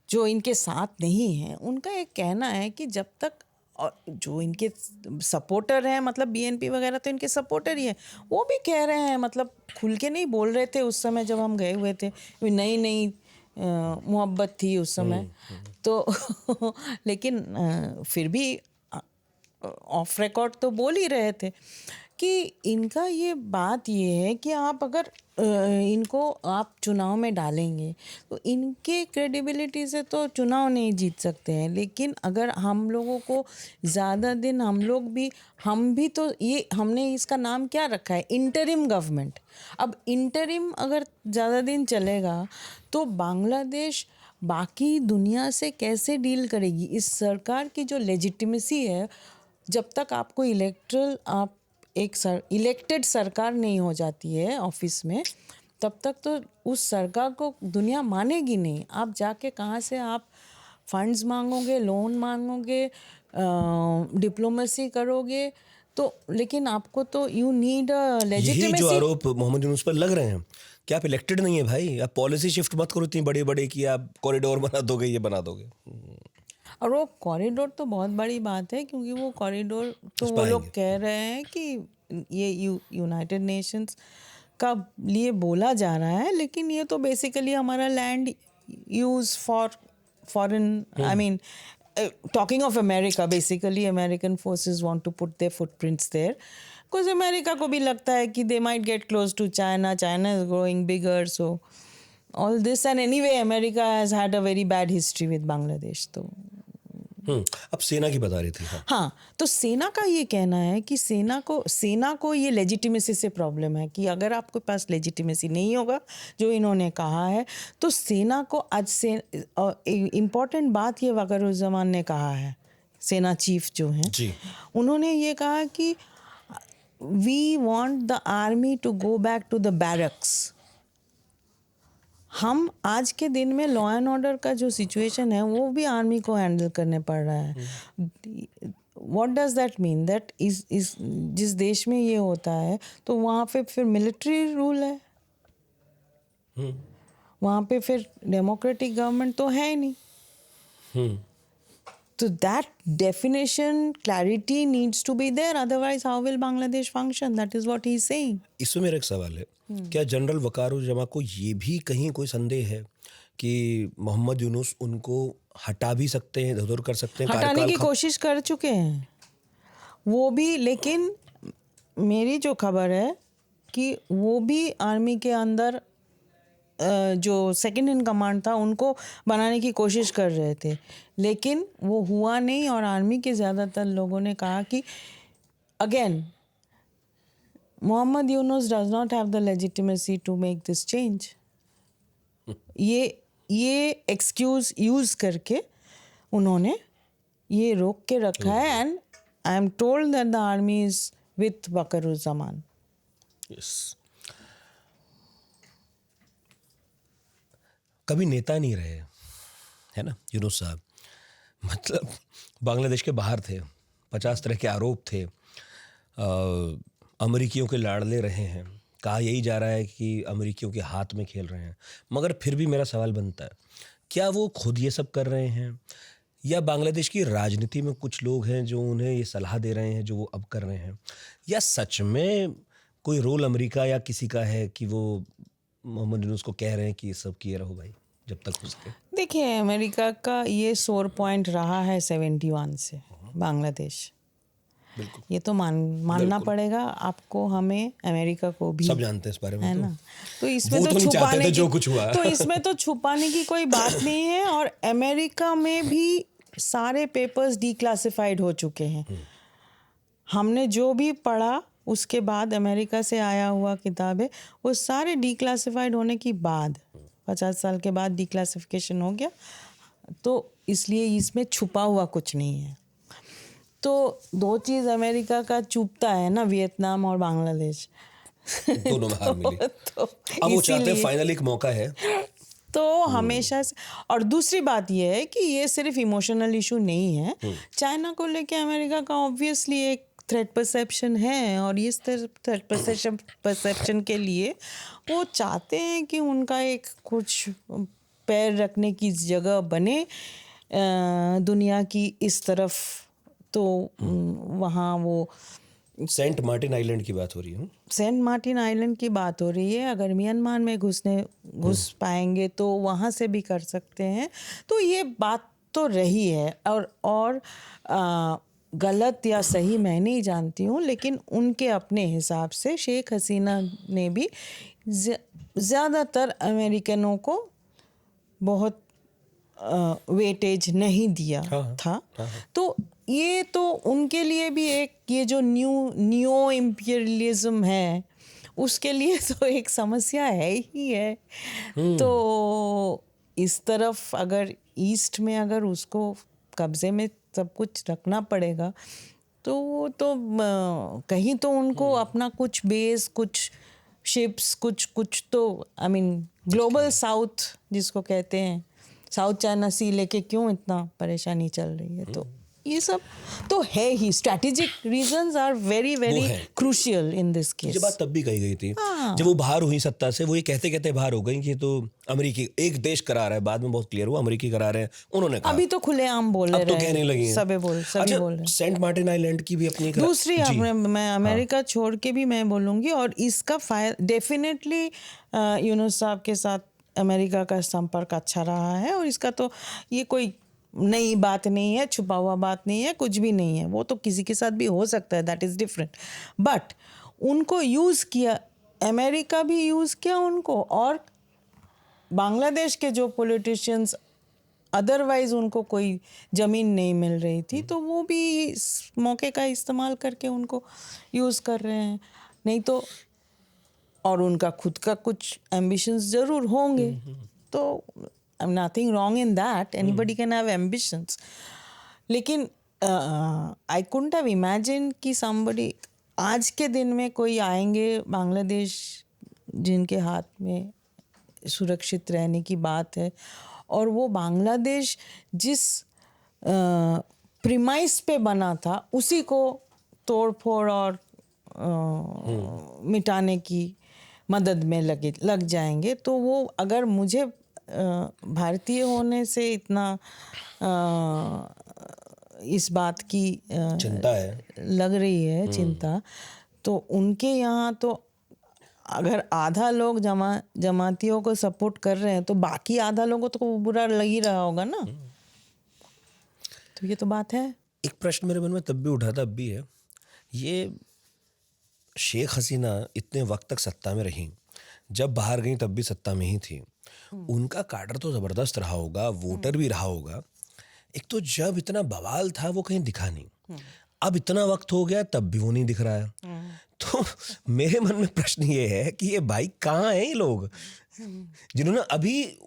जो इनके साथ नहीं हैं, उनका एक कहना है कि जब तक, और जो इनके सपोर्टर हैं, मतलब बीएनपी वगैरह तो इनके सपोर्टर ही हैं, वो भी कह रहे हैं, मतलब खुल के नहीं बोल रहे थे उस समय जब हम गए हुए थे, नई मोहब्बत थी उस समय तो लेकिन फिर भी ऑफ रिकॉर्ड तो बोल ही रहे थे कि इनका ये बात ये है कि आप अगर इनको आप चुनाव में डालेंगे तो इनके क्रेडिबिलिटी से तो चुनाव नहीं जीत सकते हैं। लेकिन अगर हम लोगों को ज़्यादा दिन हम भी तो ये हमने इसका नाम क्या रखा है, इंटरिम गवर्नमेंट। अब इंटरिम अगर ज़्यादा दिन चलेगा तो बांग्लादेश बाकी दुनिया से कैसे डील करेगी? इस सरकार की जो लेजिटिमेसी है, जब तक आपको इलेक्टेड सरकार नहीं हो जाती है ऑफिस में, तब तक तो उस सरकार को दुनिया मानेगी नहीं। आप जाके कहाँ से आप फंड्स मांगोगे, लोन मांगोगे, डिप्लोमेसी करोगे, तो लेकिन आपको तो यू नीड अ लेजिटिमेसी। यही जो आरोप मोहम्मद यूनुस पर लग रहे हैं कि आप इलेक्टेड नहीं है भाई, आप पॉलिसी शिफ्ट मत करो इतनी बड़े बड़े कि आप कॉरिडोर बना दोगे, ये बना दोगे। और वो कॉरिडोर तो बहुत बड़ी बात है, क्योंकि वो कॉरिडोर तो वो लोग कह रहे हैं कि ये यूनाइटेड नेशंस का लिए बोला जा रहा है, लेकिन ये तो बेसिकली हमारा land use for foreign, I mean talking of America, basically American forces want to put their footprints there because America को भी लगता है कि they might get close to China is growing bigger, so all this, and anyway America has had a very bad history with Bangladesh. तो अब सेना की बता रही थी। हाँ, तो सेना का ये कहना है कि सेना को ये लेजिटिमेसी से प्रॉब्लम है कि अगर आपके पास लेजिटिमेसी नहीं होगा, जो इन्होंने कहा है, तो सेना को आज से इम्पॉर्टेंट बात ये वक़ारुज़्ज़मान ने कहा है, सेना चीफ जो हैं, उन्होंने ये कहा कि we want the army to go back to the barracks. हम आज के दिन में लॉ एंड ऑर्डर का जो सिचुएशन है वो भी आर्मी को हैंडल करने पड़ रहा है. What does that mean? That इस जिस देश में ये होता है तो वहाँ पे फिर मिलिट्री रूल है, वहाँ पे फिर डेमोक्रेटिक गवर्नमेंट तो है ही नहीं. So that definition, clarity needs to be there. Otherwise, how will Bangladesh function? That is what he's saying. इसमें मेरा एक सवाल है, क्या जनरल वकारुज्जमा को ये भी कहीं कोई संदेह है कि मोहम्मद यूनुस उनको हटा भी सकते हैं, इधर कर सकते हैं, हटाने कार्यकाल की कोशिश कर चुके हैं वो भी, लेकिन मेरी जो खबर है कि वो भी आर्मी के अंदर जो सेकंड इन कमांड था उनको बनाने की कोशिश कर रहे थे, लेकिन वो हुआ नहीं. और आर्मी के ज़्यादातर लोगों ने कहा कि again Mohammad Yunus does not have the legitimacy to make this change. ये एक्सक्यूज यूज़ करके उन्होंने ये रोक के रखा है. And I am told that the army is with Wakeruzzaman. Yes. कभी नेता नहीं रहे, है ना यूनुस साहब. मतलब बांग्लादेश के बाहर थे, 50 तरह के आरोप थे, अमेरिकियों के लाड़ले रहे हैं, कहा यही जा रहा है कि अमेरिकियों के हाथ में खेल रहे हैं. मगर फिर भी मेरा सवाल बनता है, क्या वो खुद ये सब कर रहे हैं या बांग्लादेश की राजनीति में कुछ लोग हैं जो उन्हें ये सलाह दे रहे हैं जो वो अब कर रहे हैं, या सच में कोई रोल अमेरिका या किसी का है कि वो मोहम्मद यूनुस को कह रहे हैं कि ये सब किए रहो भाई जब तक हो सके. देखिए, अमेरिका का ये सोर पॉइंट रहा है 71 से बांग्लादेश. बिल्कुल, ये तो मानना पड़ेगा आपको, हमें, अमेरिका को भी. सब जानते हैं इस बारे में, है तो ना. तो इसमें वो तो तो नहीं चाहते छुपाने थे की जो कुछ हुआ. तो इसमें तो छुपाने की कोई बात नहीं है. और अमेरिका में भी सारे पेपर्स डिक्लासिफाइड हो चुके हैं. हमने जो भी पढ़ा उसके बाद अमेरिका से आया हुआ किताब है, वो सारे डिक्लासिफाइड होने की बाद 50 साल के बाद डिक्लासिफिकेशन हो गया. तो इसलिए इसमें छुपा हुआ कुछ नहीं है. तो दो चीज़ अमेरिका का चुपता है ना, वियतनाम और बांग्लादेश. दोनों में हार मिली. तो अब वो चाहते हैं फाइनल एक मौका है. तो हमेशा से. और दूसरी बात ये है कि ये सिर्फ इमोशनल इशू नहीं है. चाइना को लेके अमेरिका का ऑब्वियसली एक थ्रेट परसेप्शन है, और इस थ्रेट परसेप्शन के लिए वो चाहते हैं कि उनका एक कुछ पैर रखने की जगह बने दुनिया की इस तरफ. तो वहाँ वो सेंट मार्टिन आइलैंड की बात हो रही है. सेंट मार्टिन आइलैंड की बात हो रही है. अगर म्यांमार में घुस पाएंगे तो वहाँ से भी कर सकते हैं. तो ये बात तो रही है. और गलत या सही मैं नहीं जानती हूँ, लेकिन उनके अपने हिसाब से शेख हसीना ने भी ज़्यादातर अमेरिकनों को बहुत वेटेज नहीं दिया था. तो ये तो उनके लिए भी एक, ये जो न्यू इम्पीरियलिज्म है उसके लिए तो एक समस्या है ही है. तो इस तरफ अगर ईस्ट में अगर उसको कब्जे में सब कुछ रखना पड़ेगा तो कहीं तो उनको अपना कुछ बेस, कुछ शिप्स, कुछ तो आई मीन ग्लोबल साउथ जिसको कहते हैं, साउथ चाइना सी लेके क्यों इतना परेशानी चल रही है. तो ये सब तो है ही. Strategic reasons are very very crucial in this case. ये बात तब भी कही गई थी जब वो बाहर हुई सत्ता से. वो ये कहते कहते बाहर हो गई कि तो अमेरिकी एक देश करा रहा है. बाद में बहुत क्लियर हुआ अमेरिकी करा रहे हैं. उन्होंने कहा अभी तो खुलेआम बोल रहे हैं, अब तो कहने लगी हैं. सभी बोल रहे हैं. सेंट मार्टिन आइलैंड की भी अपनी दूसरी मैं अमेरिका छोड़ के भी मैं बोलूँगी. और इसका डेफिनेटली यूनुस साहब के साथ अमेरिका का संपर्क अच्छा रहा है. और इसका तो ये कोई नई बात नहीं है, छुपा हुआ बात नहीं है, कुछ भी नहीं है. वो तो किसी के साथ भी हो सकता है, दैट इज़ डिफरेंट. बट उनको यूज़ किया, अमेरिका भी यूज़ किया उनको. और बांग्लादेश के जो पॉलिटिशियंस अदरवाइज उनको कोई ज़मीन नहीं मिल रही थी, तो वो भी इस मौके का इस्तेमाल करके उनको यूज़ कर रहे हैं. नहीं तो, और उनका खुद का कुछ एम्बिशंस ज़रूर होंगे. तो nothing wrong in that. Anybody can have ambitions. लेकिन I couldn't have imagined कि somebody आज के दिन में कोई आएंगे बांग्लादेश जिनके हाथ में सुरक्षित रहने की बात है, और वो बांग्लादेश जिस प्रीमाइस पे बना था उसी को तोड़-फोड़ और मिटाने की मदद में लग जाएंगे, तो वो अगर मुझे भारतीय होने से इतना इस बात की चिंता है। लग रही है चिंता, तो उनके यहाँ तो अगर आधा लोग जमातियों को सपोर्ट कर रहे हैं तो बाकी आधा लोगों को तो बुरा लग ही रहा होगा ना। तो ये तो बात है। एक प्रश्न मेरे मन में तब भी उठा था, अब भी है, ये शेख हसीना इतने वक्त तक सत्ता में रही, जब बाहर गई तब भी सत्ता में ही थी, उनका काडर तो जबरदस्त रहा होगा, वोटर भी रहा होगा। एक तो जब इतना बवाल था वो कहीं दिखा नहीं, अब इतना वक्त हो गया तब भी वो नहीं दिख रहा है। तो मेरे मन में प्रश्न ये है कि ये भाई कहाँ हैं ये लोग जिन्होंने अभी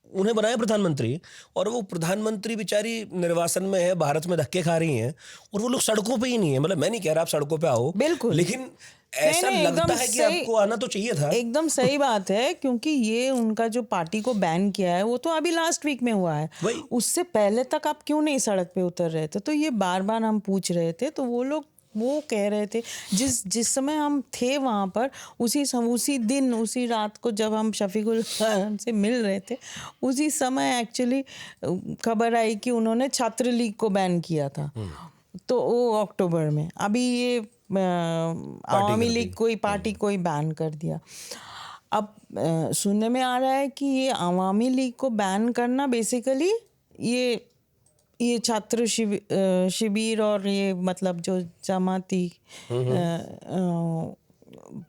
उन्हें बनाया प्रधानमंत्री, और वो प्रधानमंत्री बेचारी निर्वासन में है, भारत में धक्के खा रही हैं, और वो लोग सड़कों पे ही नहीं है। मतलब मैं नहीं कह रहा आप सड़कों पे आओ, बिल्कुल, लेकिन ऐसा नहीं, लगता एकदम है कि सही, आपको आना तो चाहिए था। एकदम सही बात है, क्योंकि ये उनका जो पार्टी को बैन किया है वो तो अभी लास्ट वीक में हुआ है। वही। उससे पहले तक आप क्यों नहीं सड़क पे उतर रहे थे? तो ये बार बार हम पूछ रहे थे, तो वो लोग वो कह रहे थे जिस समय हम थे वहाँ पर, उसी दिन उसी रात को जब हम शफीकुल से मिल रहे थे, उसी समय एक्चुअली खबर आई कि उन्होंने छात्र लीग को बैन किया था। तो वो अक्टूबर में, अभी ये आवामी लीग कोई पार्टी कोई बैन कर दिया। अब सुनने में आ रहा है कि ये आवामी लीग को बैन करना बेसिकली ये छात्र शिविर और ये मतलब जो जमाती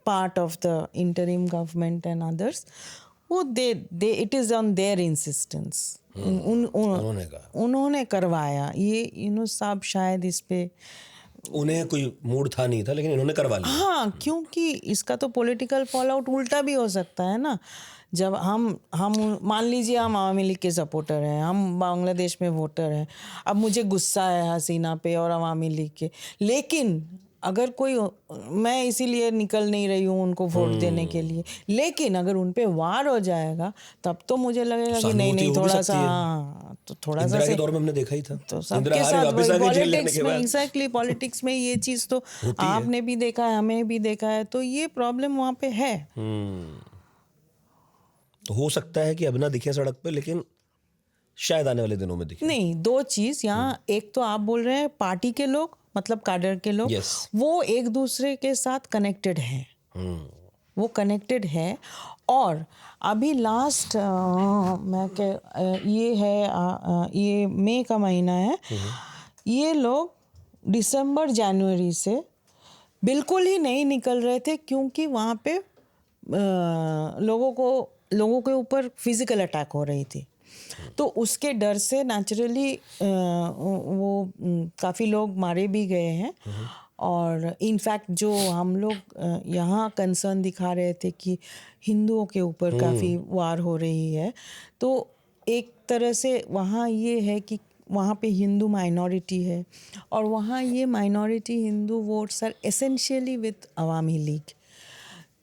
part of the interim government and others, वो they it is on their insistence, उन्होंने करवाया ये। साहब शायद इस पे उन्हें कोई मूड था नहीं था, लेकिन इन्होंने करवा लिया। हाँ, क्योंकि इसका तो पॉलिटिकल फॉल आउट उल्टा भी हो सकता है ना। जब हम मान लीजिए हम आवामी लीग के सपोर्टर हैं, हम बांग्लादेश में वोटर हैं, अब मुझे गुस्सा है हसीना पे और आवामी लीग के, लेकिन अगर कोई, मैं इसीलिए निकल नहीं रही हूँ उनको वोट देने के लिए, लेकिन अगर उन पे वार हो जाएगा तब तो मुझे लगेगा कि नहीं थोड़ा सा, तो थोड़ा सा के दौर में हमने देखा ही था, तो सबके साथ पॉलिटिक्स में, एग्जैक्टली पॉलिटिक्स में ये चीज तो आपने भी देखा है, हमें भी देखा है, तो ये प्रॉब्लम वहाँ पे है। तो हो सकता है कि अब ना दिखे सड़क पे, लेकिन शायद आने वाले दिनों में दिखे। नहीं, दो चीज यहाँ, एक तो आप बोल रहे हैं पार्टी के लोग, मतलब कैडर के लोग, वो एक दूसरे के साथ कनेक्टेड हैं, वो कनेक्टेड है। और अभी लास्ट ये मई का महीना है, ये लोग दिसंबर जनवरी से बिल्कुल ही नहीं निकल रहे थे, क्योंकि वहाँ पे लोगों के ऊपर फिजिकल अटैक हो रही थी। तो उसके डर से नेचुरली वो काफ़ी लोग मारे भी गए हैं। और इनफैक्ट जो हम लोग यहाँ कंसर्न दिखा रहे थे कि हिंदुओं के ऊपर काफ़ी वार हो रही है, तो एक तरह से वहाँ ये है कि वहाँ पे हिंदू माइनॉरिटी है, और वहाँ ये minority Hindu votes are essentially with Awami League.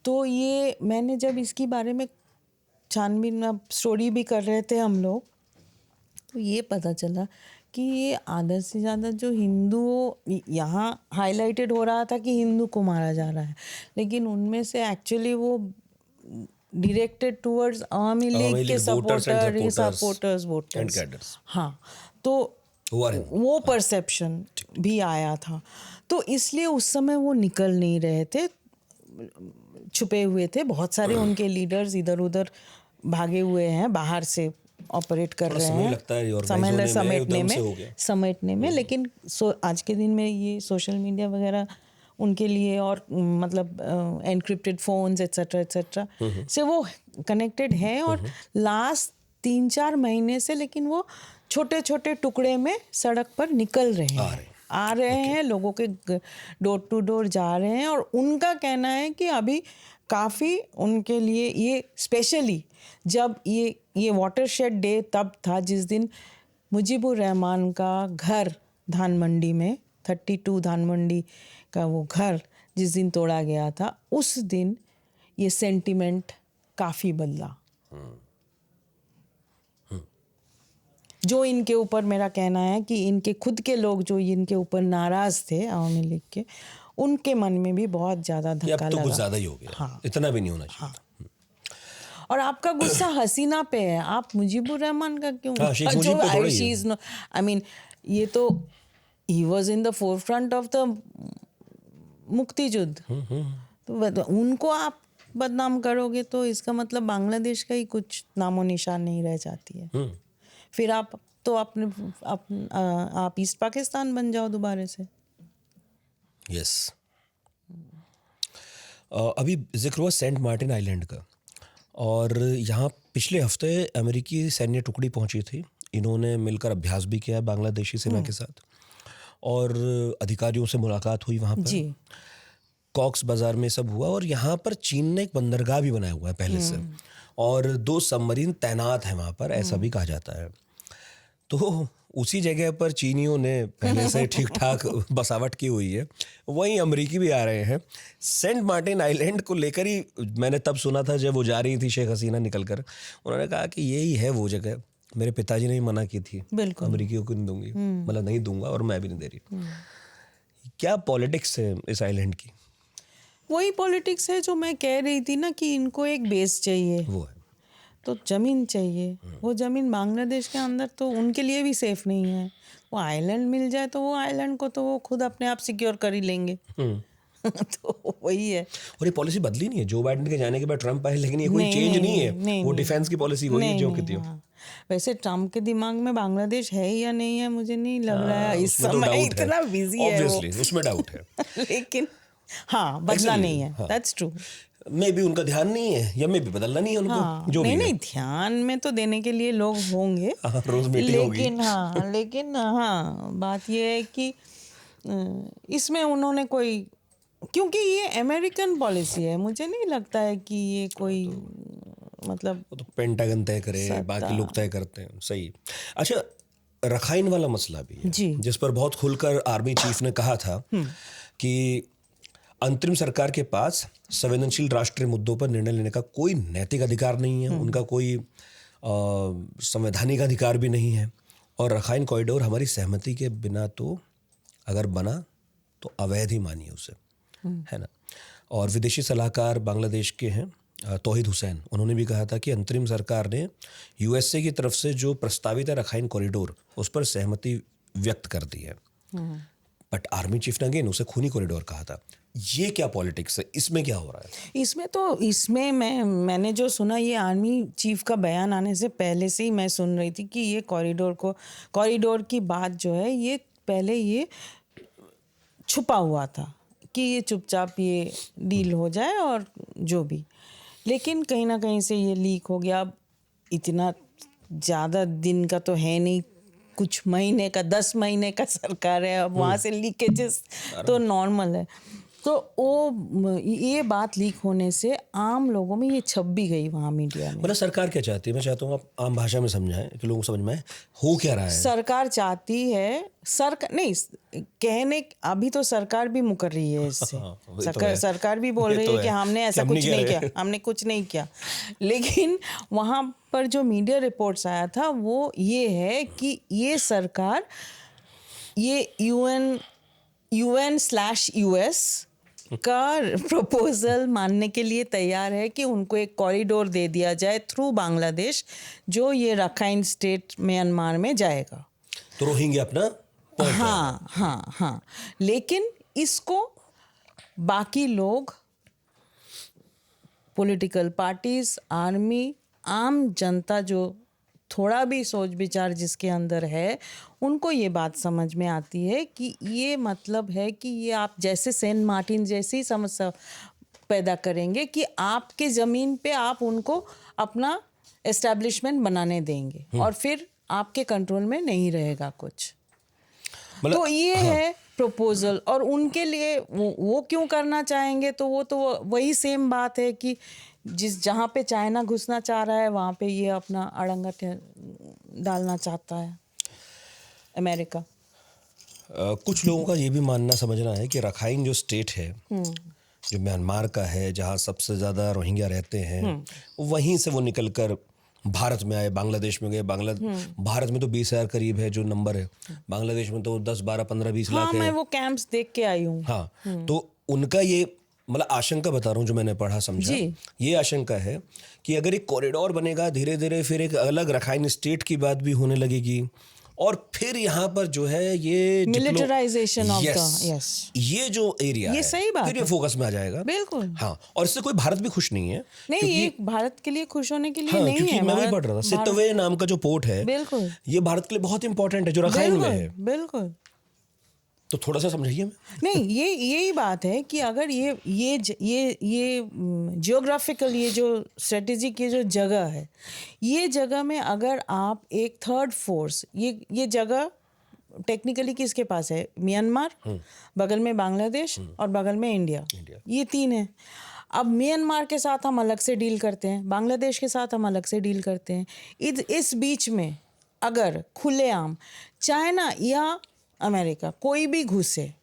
तो ये मैंने जब इसकी बारे में छानबीन स्टोरी भी कर रहे थे हम लोग, तो ये पता चला कि ये आधा से ज़्यादा जो हिंदुओं, यहाँ हाईलाइटेड हो रहा था कि हिंदू को मारा जा रहा है, लेकिन उनमें से एक्चुअली वो डायरेक्टेड टुवर्ड्स आवामी लीग के सपोर्टर्स वोटर्स, हाँ, तो वो परसेप्शन भी आया था। तो इसलिए उस समय वो निकल नहीं रहे थे, छुपे हुए थे। बहुत सारे उनके लीडर्स इधर उधर भागे हुए हैं, बाहर से ऑपरेट कर रहे हैं, समेटने में। लेकिन आज के दिन में ये सोशल मीडिया वगैरह उनके लिए, और मतलब एनक्रिप्टेड फोन्स एट्सेट्रा से वो कनेक्टेड है। और लास्ट 3-4 महीने से लेकिन वो छोटे छोटे टुकड़े में सड़क पर निकल आ रहे हैं, लोगों के डोर टू डोर जा रहे हैं। और उनका कहना है कि अभी काफ़ी उनके लिए ये स्पेशली जब ये वाटरशेड डे तब था जिस दिन मुजीबुर रहमान का घर धानमंडी में 32 धानमंडी का वो घर जिस दिन तोड़ा गया था, उस दिन ये सेंटिमेंट काफ़ी बदला। जो इनके ऊपर, मेरा कहना है कि इनके खुद के लोग जो इनके ऊपर नाराज थे आवामी लीग के, उनके मन में भी बहुत ज्यादा ये धक्का अब तो लगा। कुछ ज्यादा ही हो गया। हाँ। इतना भी नहीं होना चाहिए था। और आपका गुस्सा हसीना पे है, आप मुजीबुर रहमान का क्यों? हाँ, शेख मुजीब पे थोड़ा ही है। आई मीन ये तो he was in the forefront of the मुक्ति युद्ध, तो उनको आप बदनाम करोगे तो इसका मतलब बांग्लादेश का ही कुछ नामो निशान नहीं रह जाती है। फिर आप तो आप ईस्ट पाकिस्तान बन जाओ दोबारा से। यस। अभी जिक्र हुआ सेंट मार्टिन आइलैंड का, और यहाँ पिछले हफ्ते अमेरिकी सैन्य टुकड़ी पहुंची थी। इन्होंने मिलकर अभ्यास भी किया बांग्लादेशी सेना के साथ, और अधिकारियों से मुलाकात हुई वहाँ पर। जी। कॉक्स बाजार में सब हुआ, और यहाँ पर चीन ने एक बंदरगाह भी बनाया हुआ है पहले से, और 2 सबमरीन तैनात हैं वहाँ पर, ऐसा भी कहा जाता है। तो उसी जगह पर चीनियों ने पहले से ठीक ठाक बसावट की हुई है, वहीं अमेरिकी भी आ रहे हैं। सेंट मार्टिन आइलैंड को लेकर ही मैंने तब सुना था जब वो जा रही थी शेख हसीना निकलकर, उन्होंने कहा कि यही है वो जगह, मेरे पिताजी ने ही मना की थी, बिल्कुल। अमेरिकियों को नहीं दूंगी, मतलब नहीं दूंगा, और मैं भी नहीं दे रही। क्या पॉलिटिक्स है इस आइलैंड की? वही पॉलिटिक्स है जो मैं कह रही थी ना, कि इनको एक बेस चाहिए, वो है तो जमीन चाहिए। वो जमीन बांग्लादेश के अंदर तो उनके लिए भी सेफ नहीं है। वो आइलैंड मिल जाए तो वो आइलैंड को तो वो खुद अपने आप सिक्योर कर ही लेंगे। तो वही है। और ये पॉलिसी बदली नहीं है, जो बाइडेन के जाने के बाद ट्रम्प आए, लेकिन ये कोई चेंज नहीं है। वो डिफेंस की पॉलिसी वही है जो की थी। वैसे ट्रम्प के दिमाग में बांग्लादेश है या नहीं है मुझे नहीं लग रहा है इस उसमें तो समय, डाउट है। इतना बिजी है वो। Obviously, उसमें डाउट है। लेकिन हाँ, बदला Actually, नहीं है। हाँ। That's true. मे भी उनका ध्यान नहीं है, या मे भी बदलना नहीं है उनको। हाँ, जो नहीं भी नहीं, है। ध्यान में तो देने के लिए लोग होंगे। हाँ, रोज मीटिंग होगी। लेकिन हाँ, बात ये है कि इसमें उन्होंने कोई, क्योंकि ये अमेरिकन पॉलिसी है, मुझे नहीं लगता है कि ये कोई मतलब वो तो पेंटागन तय करे, बाकी लोग तय करते हैं। सही। अच्छा, रखाइन वाला मसला भी है जी। जिस पर बहुत खुलकर आर्मी चीफ ने कहा था कि अंतरिम सरकार के पास संवेदनशील राष्ट्रीय मुद्दों पर निर्णय लेने का कोई नैतिक अधिकार नहीं है, उनका कोई संवैधानिक अधिकार भी नहीं है, और रखाइन कॉरिडोर हमारी सहमति के बिना तो अगर बना तो अवैध ही मानिए उसे, है ना। और विदेशी सलाहकार बांग्लादेश के हैं तौहीद हुसैन, उन्होंने भी कहा था कि अंतरिम सरकार ने यूएसए की तरफ से जो प्रस्तावित है रखाइन कॉरिडोर, उस पर सहमति व्यक्त कर दी है। बट आर्मी चीफ ने अगेन उसे खूनी कॉरिडोर कहा था। ये क्या पॉलिटिक्स है, इसमें क्या हो रहा है? इसमें मैंने जो सुना, ये आर्मी चीफ का बयान आने से पहले से ही मैं सुन रही थी कि ये कॉरिडोर की बात जो है, ये पहले ये छुपा हुआ था कि ये चुपचाप ये डील हो जाए और जो भी, लेकिन कहीं ना कहीं से ये लीक हो गया। अब इतना ज़्यादा दिन का तो है नहीं, कुछ महीने का, 10 महीने का सरकार है, अब वहाँ से लीकेजेस तो नॉर्मल है। तो वो ये बात लीक होने से आम लोगों में ये छप भी गई वहाँ मीडिया में। मतलब सरकार क्या चाहती है, मैं चाहता हूँ आप आम भाषा में समझाएं कि लोगों को समझ में आए हो क्या रहा है। सरकार चाहती है, नहीं कहने, अभी तो सरकार भी मुकर रही है इससे। सरकार भी बोल रही है कि हमने ऐसा कुछ नहीं किया, हमने कुछ नहीं किया। लेकिन वहाँ पर जो मीडिया रिपोर्ट्स आया था वो ये है कि ये सरकार ये UN/US का प्रपोजल मानने के लिए तैयार है कि उनको एक कॉरिडोर दे दिया जाए थ्रू बांग्लादेश, जो ये रखाइन स्टेट म्यांमार में जाएगा। तो रोहिंग्या अपना हाँ, लेकिन इसको बाकी लोग, पॉलिटिकल पार्टीज, आर्मी, आम जनता जो थोड़ा भी सोच विचार जिसके अंदर है, उनको ये बात समझ में आती है कि ये मतलब है कि ये आप जैसे सेंट मार्टिन जैसी समस्या पैदा करेंगे कि आपके ज़मीन पे आप उनको अपना एस्टैब्लिशमेंट बनाने देंगे और फिर आपके कंट्रोल में नहीं रहेगा कुछ। तो ये है प्रपोजल, और उनके लिए वो क्यों करना चाहेंगे, तो वो तो वही सेम बात है कि जहाँ पे चाइना घुसना चाह रहा है वहाँ पे ये अपना अड़ंगा डालना चाहता है अमेरिका। कुछ लोगों का ये भी मानना समझना है कि रखाइन जो स्टेट है जो म्यांमार का है, जहाँ सबसे ज़्यादा रोहिंग्या रहते हैं, वहीं से वो निकलकर भारत में आए, बांग्लादेश में गए, भारत में तो 20,000 करीब है जो नंबर है, बांग्लादेश में तो 10, 12, 15, 20 हाँ, लाख मैं है। वो कैंप्स देख के आई हूँ। हाँ, तो उनका ये मतलब आशंका बता रहा हूँ जो मैंने पढ़ा समझा, जी। ये आशंका है कि अगर एक कॉरिडोर बनेगा धीरे धीरे, फिर एक अलग रखाइन स्टेट की बात भी होने लगेगी, और फिर यहाँ पर जो है ये Militarization of the- yes, yes. ये जो एरिया ये है सही बात फिर ये है। फोकस में आ जाएगा। बिल्कुल। हाँ, और इससे कोई भारत भी खुश नहीं है, नहीं, क्योंकि ये भारत के लिए खुश होने के लिए हाँ, नहीं क्योंकि है। मैं वही पढ़ रहा था, सितवे नाम का जो पोर्ट है, बिल्कुल ये भारत के लिए बहुत इंपॉर्टेंट है जो रखाइन में है। बिल्कुल बिल्कुल। तो थोड़ा सा समझाइए हमें। नहीं, ये यही बात है कि अगर ये जियोग्राफिकल, ये जो स्ट्रेटेजिक, ये जो जगह है, ये जगह में अगर आप एक थर्ड फोर्स, ये जगह टेक्निकली किसके पास है? म्यांमार, बगल में बांग्लादेश और बगल में इंडिया, ये तीन है। अब म्यांमार के साथ हम अलग से डील करते हैं, बांग्लादेश के साथ हम अलग से डील करते हैं। इस बीच में अगर खुलेआम चाइना या अमेरिका कोई भी घुसे,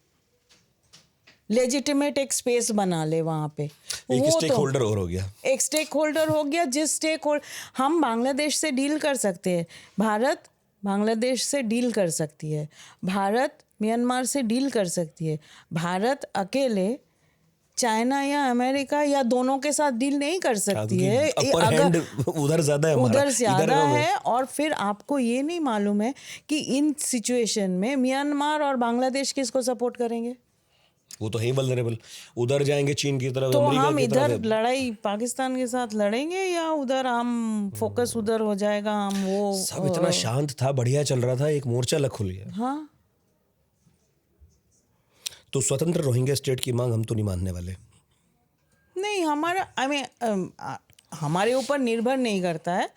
लेजिटिमेट एक स्पेस बना ले वहाँ पे, एक स्टेक होल्डर और हो गया, एक स्टेक होल्डर हो गया। जिस स्टेक होल्डर, हम बांग्लादेश से डील कर सकते हैं, भारत बांग्लादेश से डील कर सकती है, भारत म्यांमार से डील कर सकती है। भारत अकेले चाइना या अमेरिका या दोनों के साथ डील नहीं कर सकती है। अपर हैंड उधर ज्यादा है, उधर ज्यादा है। और फिर आपको ये नहीं मालूम है कि इन सिचुएशन में म्यांमार और बांग्लादेश किसको सपोर्ट करेंगे। वो तो है ही वल्नरेबल, उधर जाएंगे चीन की तरफ, तो अमेरिका हम की इधर तरफ। लड़ाई पाकिस्तान के साथ लड़ेंगे या उधर हम फोकस उधर हो जाएगा, हम वो सब इतना शांत था, बढ़िया चल रहा था, एक मोर्चा अलग खुल गया। हाँ, तो स्वतंत्र रोहिंग्या स्टेट की मांग हम तो नहीं मानने वाले। नहीं, हमारा हमारे ऊपर निर्भर नहीं करता है,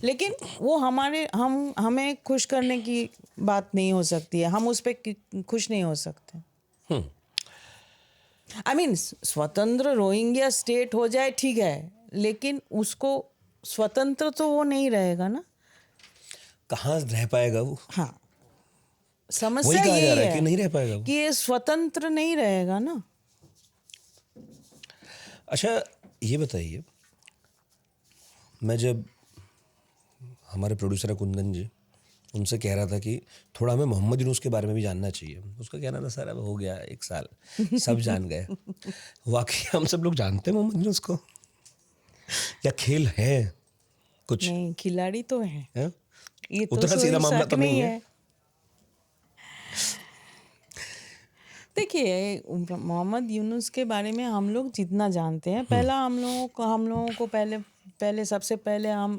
लेकिन वो हमें खुश करने की बात नहीं हो सकती है, हम उस पर खुश नहीं हो सकते। स्वतंत्र रोहिंग्या स्टेट हो जाए ठीक है, लेकिन उसको स्वतंत्र तो वो नहीं रहेगा ना। कहाँ रह पाएगा वो? हाँ, समस्या वही कहा जा यही रहा है है कि नहीं रह पाएगा वो। कि ये स्वतंत्र नहीं रहेगा ना। अच्छा, ये बताइए, मैं जब हमारे प्रोड्यूसर है कुंदन जी, उनसे कह रहा था कि थोड़ा हमें मोहम्मद यूनुस के बारे में भी जानना चाहिए, उसका कहना था सर अब हो गया 1 साल, सब जान गए। वाकई हम सब लोग जानते हैं मोहम्मद यूनुस को, या खेल है कुछ? नहीं, खिलाड़ी तो है, है? ये तो उतना सीधा मामला तो नहीं है। देखिए, मोहम्मद यूनुस के बारे में हम लोग जितना जानते हैं, पहला हम लोगों को पहले सबसे पहले हम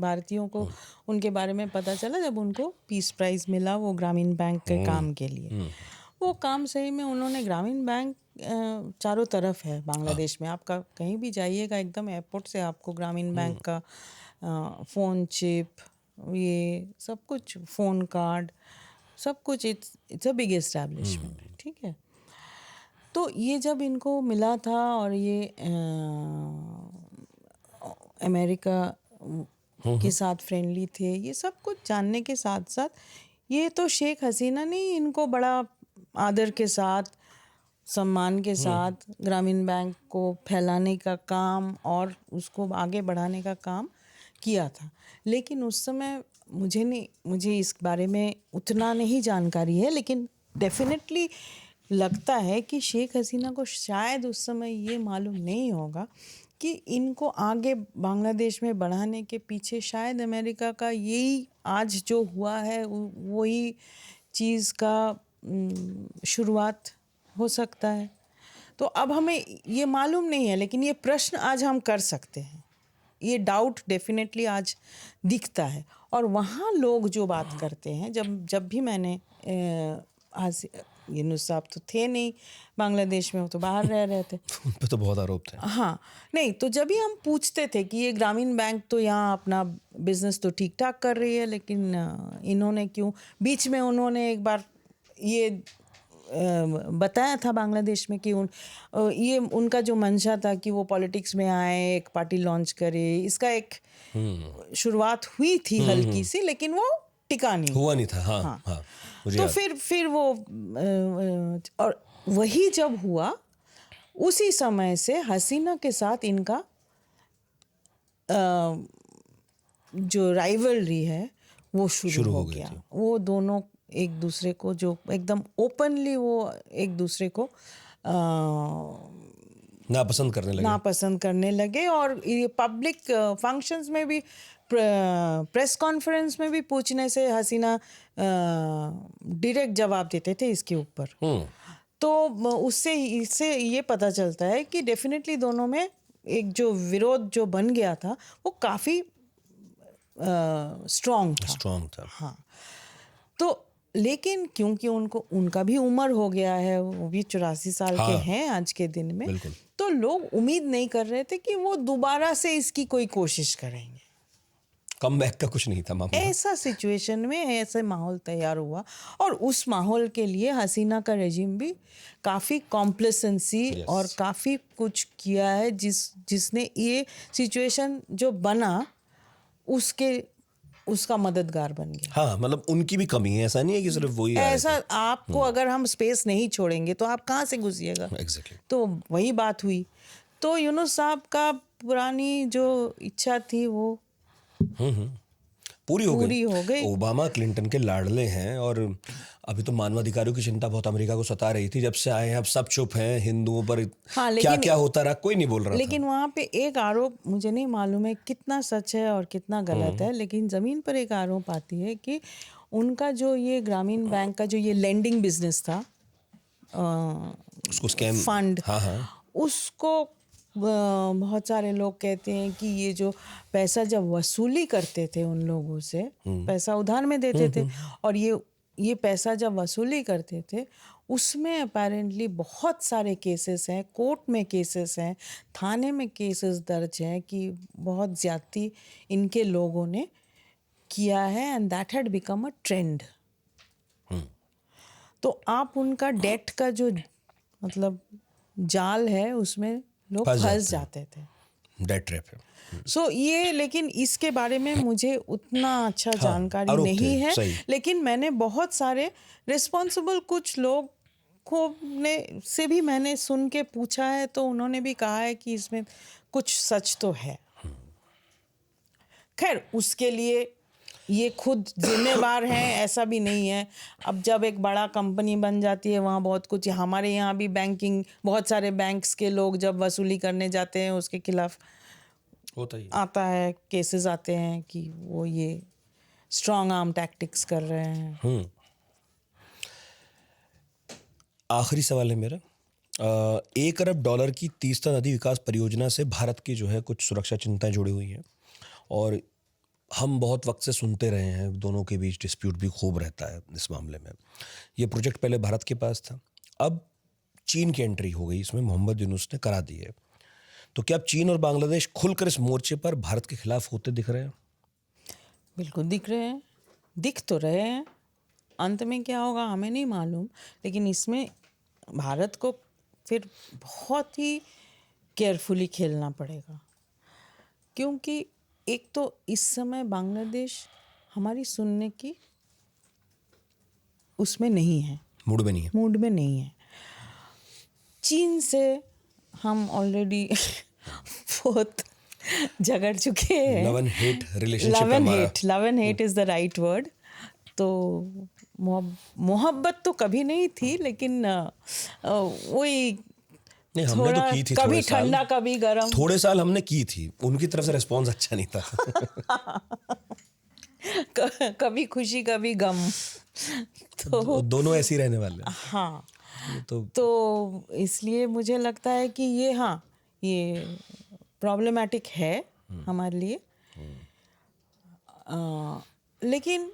भारतीयों को उनके बारे में पता चला जब उनको पीस प्राइज मिला, वो ग्रामीण बैंक के काम के लिए। वो काम सही में उन्होंने, ग्रामीण बैंक चारों तरफ है बांग्लादेश में, आपका कहीं भी जाइएगा एकदम एयरपोर्ट से आपको ग्रामीण बैंक का फ़ोन चिप, ये सब कुछ, फ़ोन कार्ड, सब कुछ, इट्स अ बिग एस्टैब्लिशमेंट, ठीक है। तो ये जब इनको मिला था और ये अमेरिका के साथ फ्रेंडली थे, ये सब कुछ जानने के साथ साथ ये तो शेख हसीना ने इनको बड़ा आदर के साथ, सम्मान के साथ ग्रामीण बैंक को फैलाने का काम और उसको आगे बढ़ाने का काम किया था। लेकिन उस समय मुझे इस बारे में उतना नहीं जानकारी है, लेकिन डेफिनेटली लगता है कि शेख हसीना को शायद उस समय ये मालूम नहीं होगा कि इनको आगे बांग्लादेश में बढ़ाने के पीछे शायद अमेरिका का यही आज जो हुआ है वही चीज़ का शुरुआत हो सकता है। तो अब हमें ये मालूम नहीं है, लेकिन ये प्रश्न आज हम कर सकते हैं, ये डाउट डेफिनेटली आज दिखता है। और वहाँ लोग जो बात करते हैं, जब भी मैंने यूनुस साहब तो थे नहीं बांग्लादेश में, वो तो बाहर रह रहे थे, उन पे तो बहुत आरोप थे। हाँ, नहीं, तो जब भी हम पूछते थे कि ये ग्रामीण बैंक तो यहाँ अपना बिजनेस तो ठीक ठाक कर रही है, लेकिन इन्होंने क्यों, बीच में उन्होंने एक बार ये बताया था बांग्लादेश में कि ये उनका जो मंशा था कि वो पॉलिटिक्स में आए, एक पार्टी लॉन्च करे, इसका एक शुरुआत हुई थी हल्की सी, लेकिन वो टिका नहीं, हुआ नहीं था। हाँ, हाँ, मुझे तो याद। फिर वो और वही जब हुआ, उसी समय से हसीना के साथ इनका जो राइवलरी है वो शुरू शुरू हो हो गई गया। थी। वो दोनों एक दूसरे को जो एकदम ओपनली वो एक दूसरे को नापसंद करने लगे। नापसंद करने लगे, और ये पब्लिक फंक्शंस में भी, प्रेस कॉन्फ्रेंस में भी पूछने से हसीना डायरेक्ट जवाब देते थे इसके ऊपर। तो उससे इससे ये पता चलता है कि डेफिनेटली दोनों में एक जो विरोध जो बन गया था वो काफ़ी स्ट्रॉन्ग था। स्ट्रॉन्ग था। हाँ, तो लेकिन क्योंकि उनको उनका भी उम्र हो गया है, वो भी 84 साल के हाँ, हैं आज के दिन में, बिल्कुल। तो लोग उम्मीद नहीं कर रहे थे कि वो दोबारा से इसकी कोई कोशिश करेंगे। कम बैक का कुछ नहीं था मामला। ऐसा सिचुएशन में ऐसे माहौल तैयार हुआ, और उस माहौल के लिए हसीना का रेजिम भी काफ़ी कॉम्प्लेसेंसी Yes. और काफ़ी कुछ किया है, जिसने ये सिचुएशन जो बना उसका मददगार बन गया। हाँ, मतलब उनकी भी कमी है, ऐसा नहीं है कि सिर्फ वही आए ऐसा आपको अगर हम स्पेस नहीं छोड़ेंगे तो आप कहाँ से घुसिएगा? थे। एग्जैक्टली। तो वही बात हुई। तो यूनुस साहब का पुरानी जो इच्छा थी वो पूरी पूरी हो गई। ओबामा क्लिंटन के लाडले हैं, और अभी तो मानवाधिकारियों की चिंता बहुत अमेरिका को सता रही थी। जब से आए हैं अब सब चुप हैं, हिंदुओं पर हाँ, क्या क्या होता रहा कोई नहीं बोल रहा लेकिन वहाँ पे एक आरोप, मुझे नहीं मालूम है कितना सच है और कितना गलत है, लेकिन ज़मीन पर एक आरोप आती है कि उनका जो ये ग्रामीण बैंक का जो ये लेंडिंग बिजनेस था, उसको स्कैम। फंड, हाँ हाँ, उसको बहुत सारे लोग कहते हैं कि ये जो पैसा जब वसूली करते थे उन लोगों से, पैसा उधार में देते थे, और ये पैसा जब वसूली करते थे उसमें अपेरेंटली बहुत सारे केसेस हैं, कोर्ट में केसेस हैं, थाने में केसेस दर्ज हैं कि बहुत ज़्यादती इनके लोगों ने किया है, and that had become a trend. तो आप उनका डेट का जो मतलब जाल है उसमें लोग फंस जाते थे। डेट ट्रैप है। सो ये, लेकिन इसके बारे में मुझे उतना अच्छा जानकारी आरोप नहीं थे, है, सही। लेकिन मैंने बहुत सारे रिस्पॉन्सिबल कुछ लोग को से भी मैंने सुन के पूछा है, तो उन्होंने भी कहा है कि इसमें कुछ सच तो है। खैर, उसके लिए ये खुद जिम्मेवार हैं ऐसा भी नहीं है। अब जब एक बड़ा कंपनी बन जाती है वहाँ बहुत कुछ, हमारे यहाँ भी बैंकिंग, बहुत सारे बैंक्स के लोग जब वसूली करने जाते हैं उसके खिलाफ होता ही आता है, केसेस आते हैं कि वो ये स्ट्रॉन्ग आर्म टैक्टिक्स कर रहे हैं। आखिरी सवाल है मेरा। $1 अरब की तीस्ता नदी विकास परियोजना से भारत की जो है कुछ सुरक्षा चिंताएं जुड़ी हुई हैं, और हम बहुत वक्त से सुनते रहे हैं, दोनों के बीच डिस्प्यूट भी खूब रहता है इस मामले में। ये प्रोजेक्ट पहले भारत के पास था, अब चीन की एंट्री हो गई इसमें, मोहम्मद यूनुस ने करा दी है। तो क्या अब चीन और बांग्लादेश खुलकर इस मोर्चे पर भारत के खिलाफ होते दिख रहे हैं? बिल्कुल दिख रहे हैं, दिख तो रहे हैं। अंत में क्या होगा हमें नहीं मालूम, लेकिन इसमें भारत को फिर बहुत ही केयरफुली खेलना पड़ेगा, क्योंकि एक तो इस समय बांग्लादेश हमारी सुनने की उसमें नहीं है, मूड में नहीं है। मूड में नहीं है। चीन से हम ऑलरेडी बहुत झगड़ चुके हैं। Love and hate relationship. Love and hate is the right word. तो मोहब्बत तो कभी नहीं थी, लेकिन वही नहीं, हमने तो की थी कभी थोड़े साल। ठंडा कभी गर्म। थोड़े साल हमने की थी, उनकी तरफ से रिस्पॉन्स अच्छा नहीं था। कभी खुशी कभी गम। तो दोनों ऐसे ही रहने वाले हैं। हाँ, तो इसलिए मुझे लगता है कि ये प्रॉब्लमेटिक है हमारे लिए। लेकिन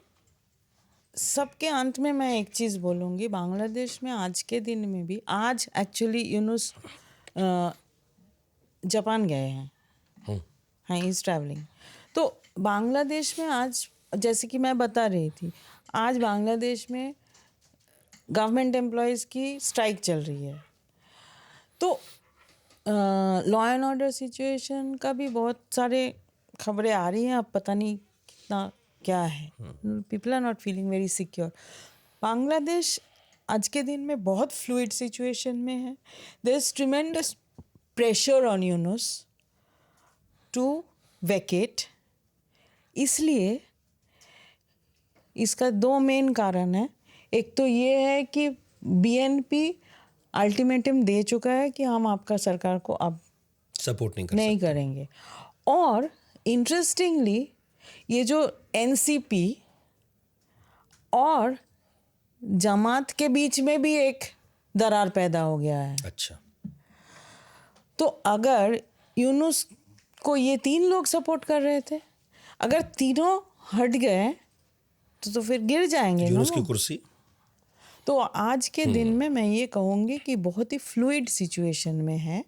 सबके अंत में मैं एक चीज़ बोलूँगी, बांग्लादेश में आज के दिन में भी, आज एक्चुअली यूनुस जापान गए हैं, हाँ, इज़ ट्रैवलिंग। तो बांग्लादेश में आज, जैसे कि मैं बता रही थी, आज बांग्लादेश में गवर्नमेंट एम्प्लॉयज़ की स्ट्राइक चल रही है। तो लॉ एंड ऑर्डर सिचुएशन का भी बहुत सारे खबरें आ रही हैं, अब पता नहीं कितना क्या है। People are not feeling very secure. Bangladesh आज के दिन में बहुत फ्लूइड सिचुएशन में है। There is tremendous pressure on Yunus to vacate इसलिए इसका दो मेन कारण है। एक तो ये है कि बीएनपी अल्टीमेटम दे चुका है कि हम आपका सरकार को अब सपोर्ट नहीं कर नहीं करेंगे। और इंटरेस्टिंगली ये जो एनसीपी और जमात के बीच में भी एक दरार पैदा हो गया है। अच्छा, तो अगर यूनुस को ये तीन लोग सपोर्ट कर रहे थे, अगर तीनों हट गए तो फिर गिर जाएंगे ना यूनुस की वो। कुर्सी। तो आज के दिन में मैं ये कहूँगी कि बहुत ही फ्लूइड सिचुएशन में है।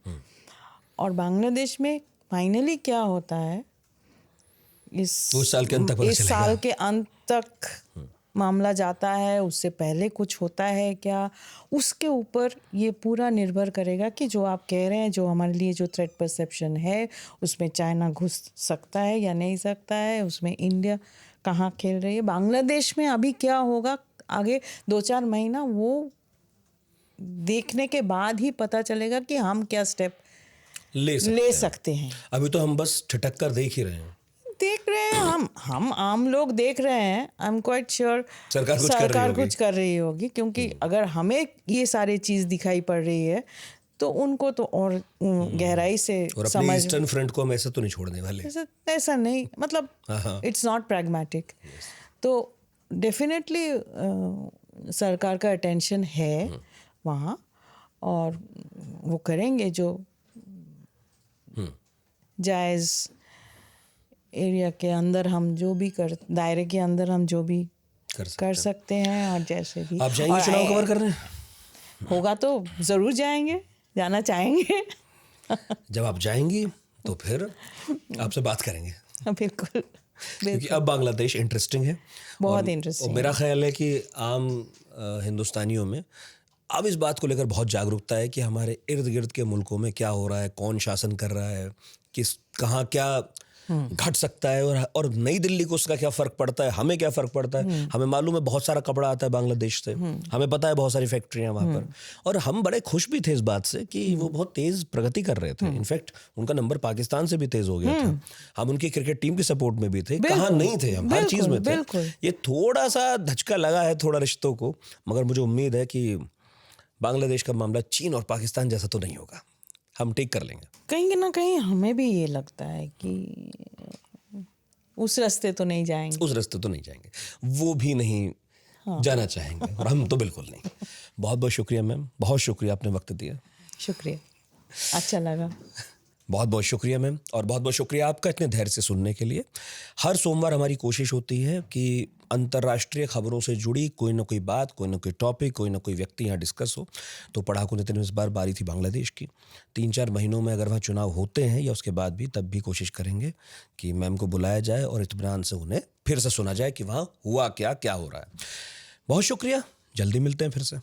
और बांग्लादेश में फाइनली क्या होता है इस साल के अंत तक पता इस चलेगा। साल के अंत तक मामला जाता है, उससे पहले कुछ होता है क्या, उसके ऊपर ये पूरा निर्भर करेगा कि जो आप कह रहे हैं, जो हमारे लिए जो थ्रेट परसेप्शन है, उसमें चाइना घुस सकता है या नहीं सकता है, उसमें इंडिया कहाँ खेल रही है, बांग्लादेश में अभी क्या होगा आगे 2-4 महीना, वो देखने के बाद ही पता चलेगा कि हम क्या स्टेप ले सकते हैं। अभी तो हम बस ठिठक कर देख ही रहे हैं। देख रहे हैं हम आम लोग देख रहे हैं। आई एम क्वाइट श्योर सरकार कुछ कर रही होगी, क्योंकि अगर हमें ये सारी चीज़ दिखाई पड़ रही है तो उनको तो और गहराई से और अपने समझ। ईस्टर्न फ्रंट को हम ऐसे तो नहीं छोड़ने वाले। ऐसा नहीं, मतलब इट्स नॉट प्रैग्मेटिक। तो डेफिनेटली सरकार का अटेंशन है वहाँ, और वो करेंगे जो जायज़ एरिया के अंदर हम जो भी दायरे के अंदर हम जो भी कर सकते हैं। और जैसे भी आप जाएंगे चुनाव कवर करने? होगा तो ज़रूर जाएंगे, जाना चाहेंगे। जब आप जाएंगी तो फिर आपसे बात करेंगे। बिल्कुल, क्योंकि अब बांग्लादेश इंटरेस्टिंग है, बहुत और इंटरेस्टिंग। मेरा ख्याल है कि आम हिंदुस्तानियों में अब इस बात को लेकर बहुत जागरूकता है कि हमारे इर्द गिर्द के मुल्कों में क्या हो रहा है, कौन शासन कर रहा है, किस कहाँ क्या घट सकता है, और नई दिल्ली को उसका क्या फ़र्क पड़ता है, हमें क्या फ़र्क पड़ता है। हमें मालूम है बहुत सारा कपड़ा आता है बांग्लादेश से, हमें पता है बहुत सारी फैक्ट्रियाँ वहाँ पर, और हम बड़े खुश भी थे इस बात से कि वो बहुत तेज़ प्रगति कर रहे थे। इनफैक्ट उनका नंबर पाकिस्तान से भी तेज़ हो गया था। हम उनकी क्रिकेट टीम की सपोर्ट में भी थे, कहाँ नहीं थे हम, हर चीज़ में थे। ये थोड़ा सा धचका लगा है थोड़ा रिश्तों को, मगर मुझे उम्मीद है कि बांग्लादेश का मामला चीन और पाकिस्तान जैसा तो नहीं होगा, हम ठीक कर लेंगे। कहीं ना कहीं हमें भी ये लगता है कि उस रास्ते तो नहीं जाएंगे, वो भी नहीं जाना चाहेंगे, और हम तो बिल्कुल नहीं। बहुत बहुत शुक्रिया मैम, बहुत शुक्रिया, आपने वक्त दिया। शुक्रिया, अच्छा लगा। बहुत बहुत शुक्रिया मैम, और बहुत बहुत शुक्रिया आपका इतने धैर्य से सुनने के लिए। हर सोमवार हमारी कोशिश होती है कि अंतर्राष्ट्रीय खबरों से जुड़ी कोई ना कोई बात, कोई ना कोई टॉपिक, कोई ना कोई व्यक्ति यहाँ डिस्कस हो। तो पढ़ाकू नितिन में इस बार बारी थी बांग्लादेश की। 3-4 महीनों में अगर वहाँ चुनाव होते हैं या उसके बाद भी, तब भी कोशिश करेंगे कि मैम को बुलाया जाए और इत्मीनान से उन्हें फिर से सुना जाए कि वहाँ हुआ क्या, क्या हो रहा है। बहुत शुक्रिया, जल्दी मिलते हैं फिर से।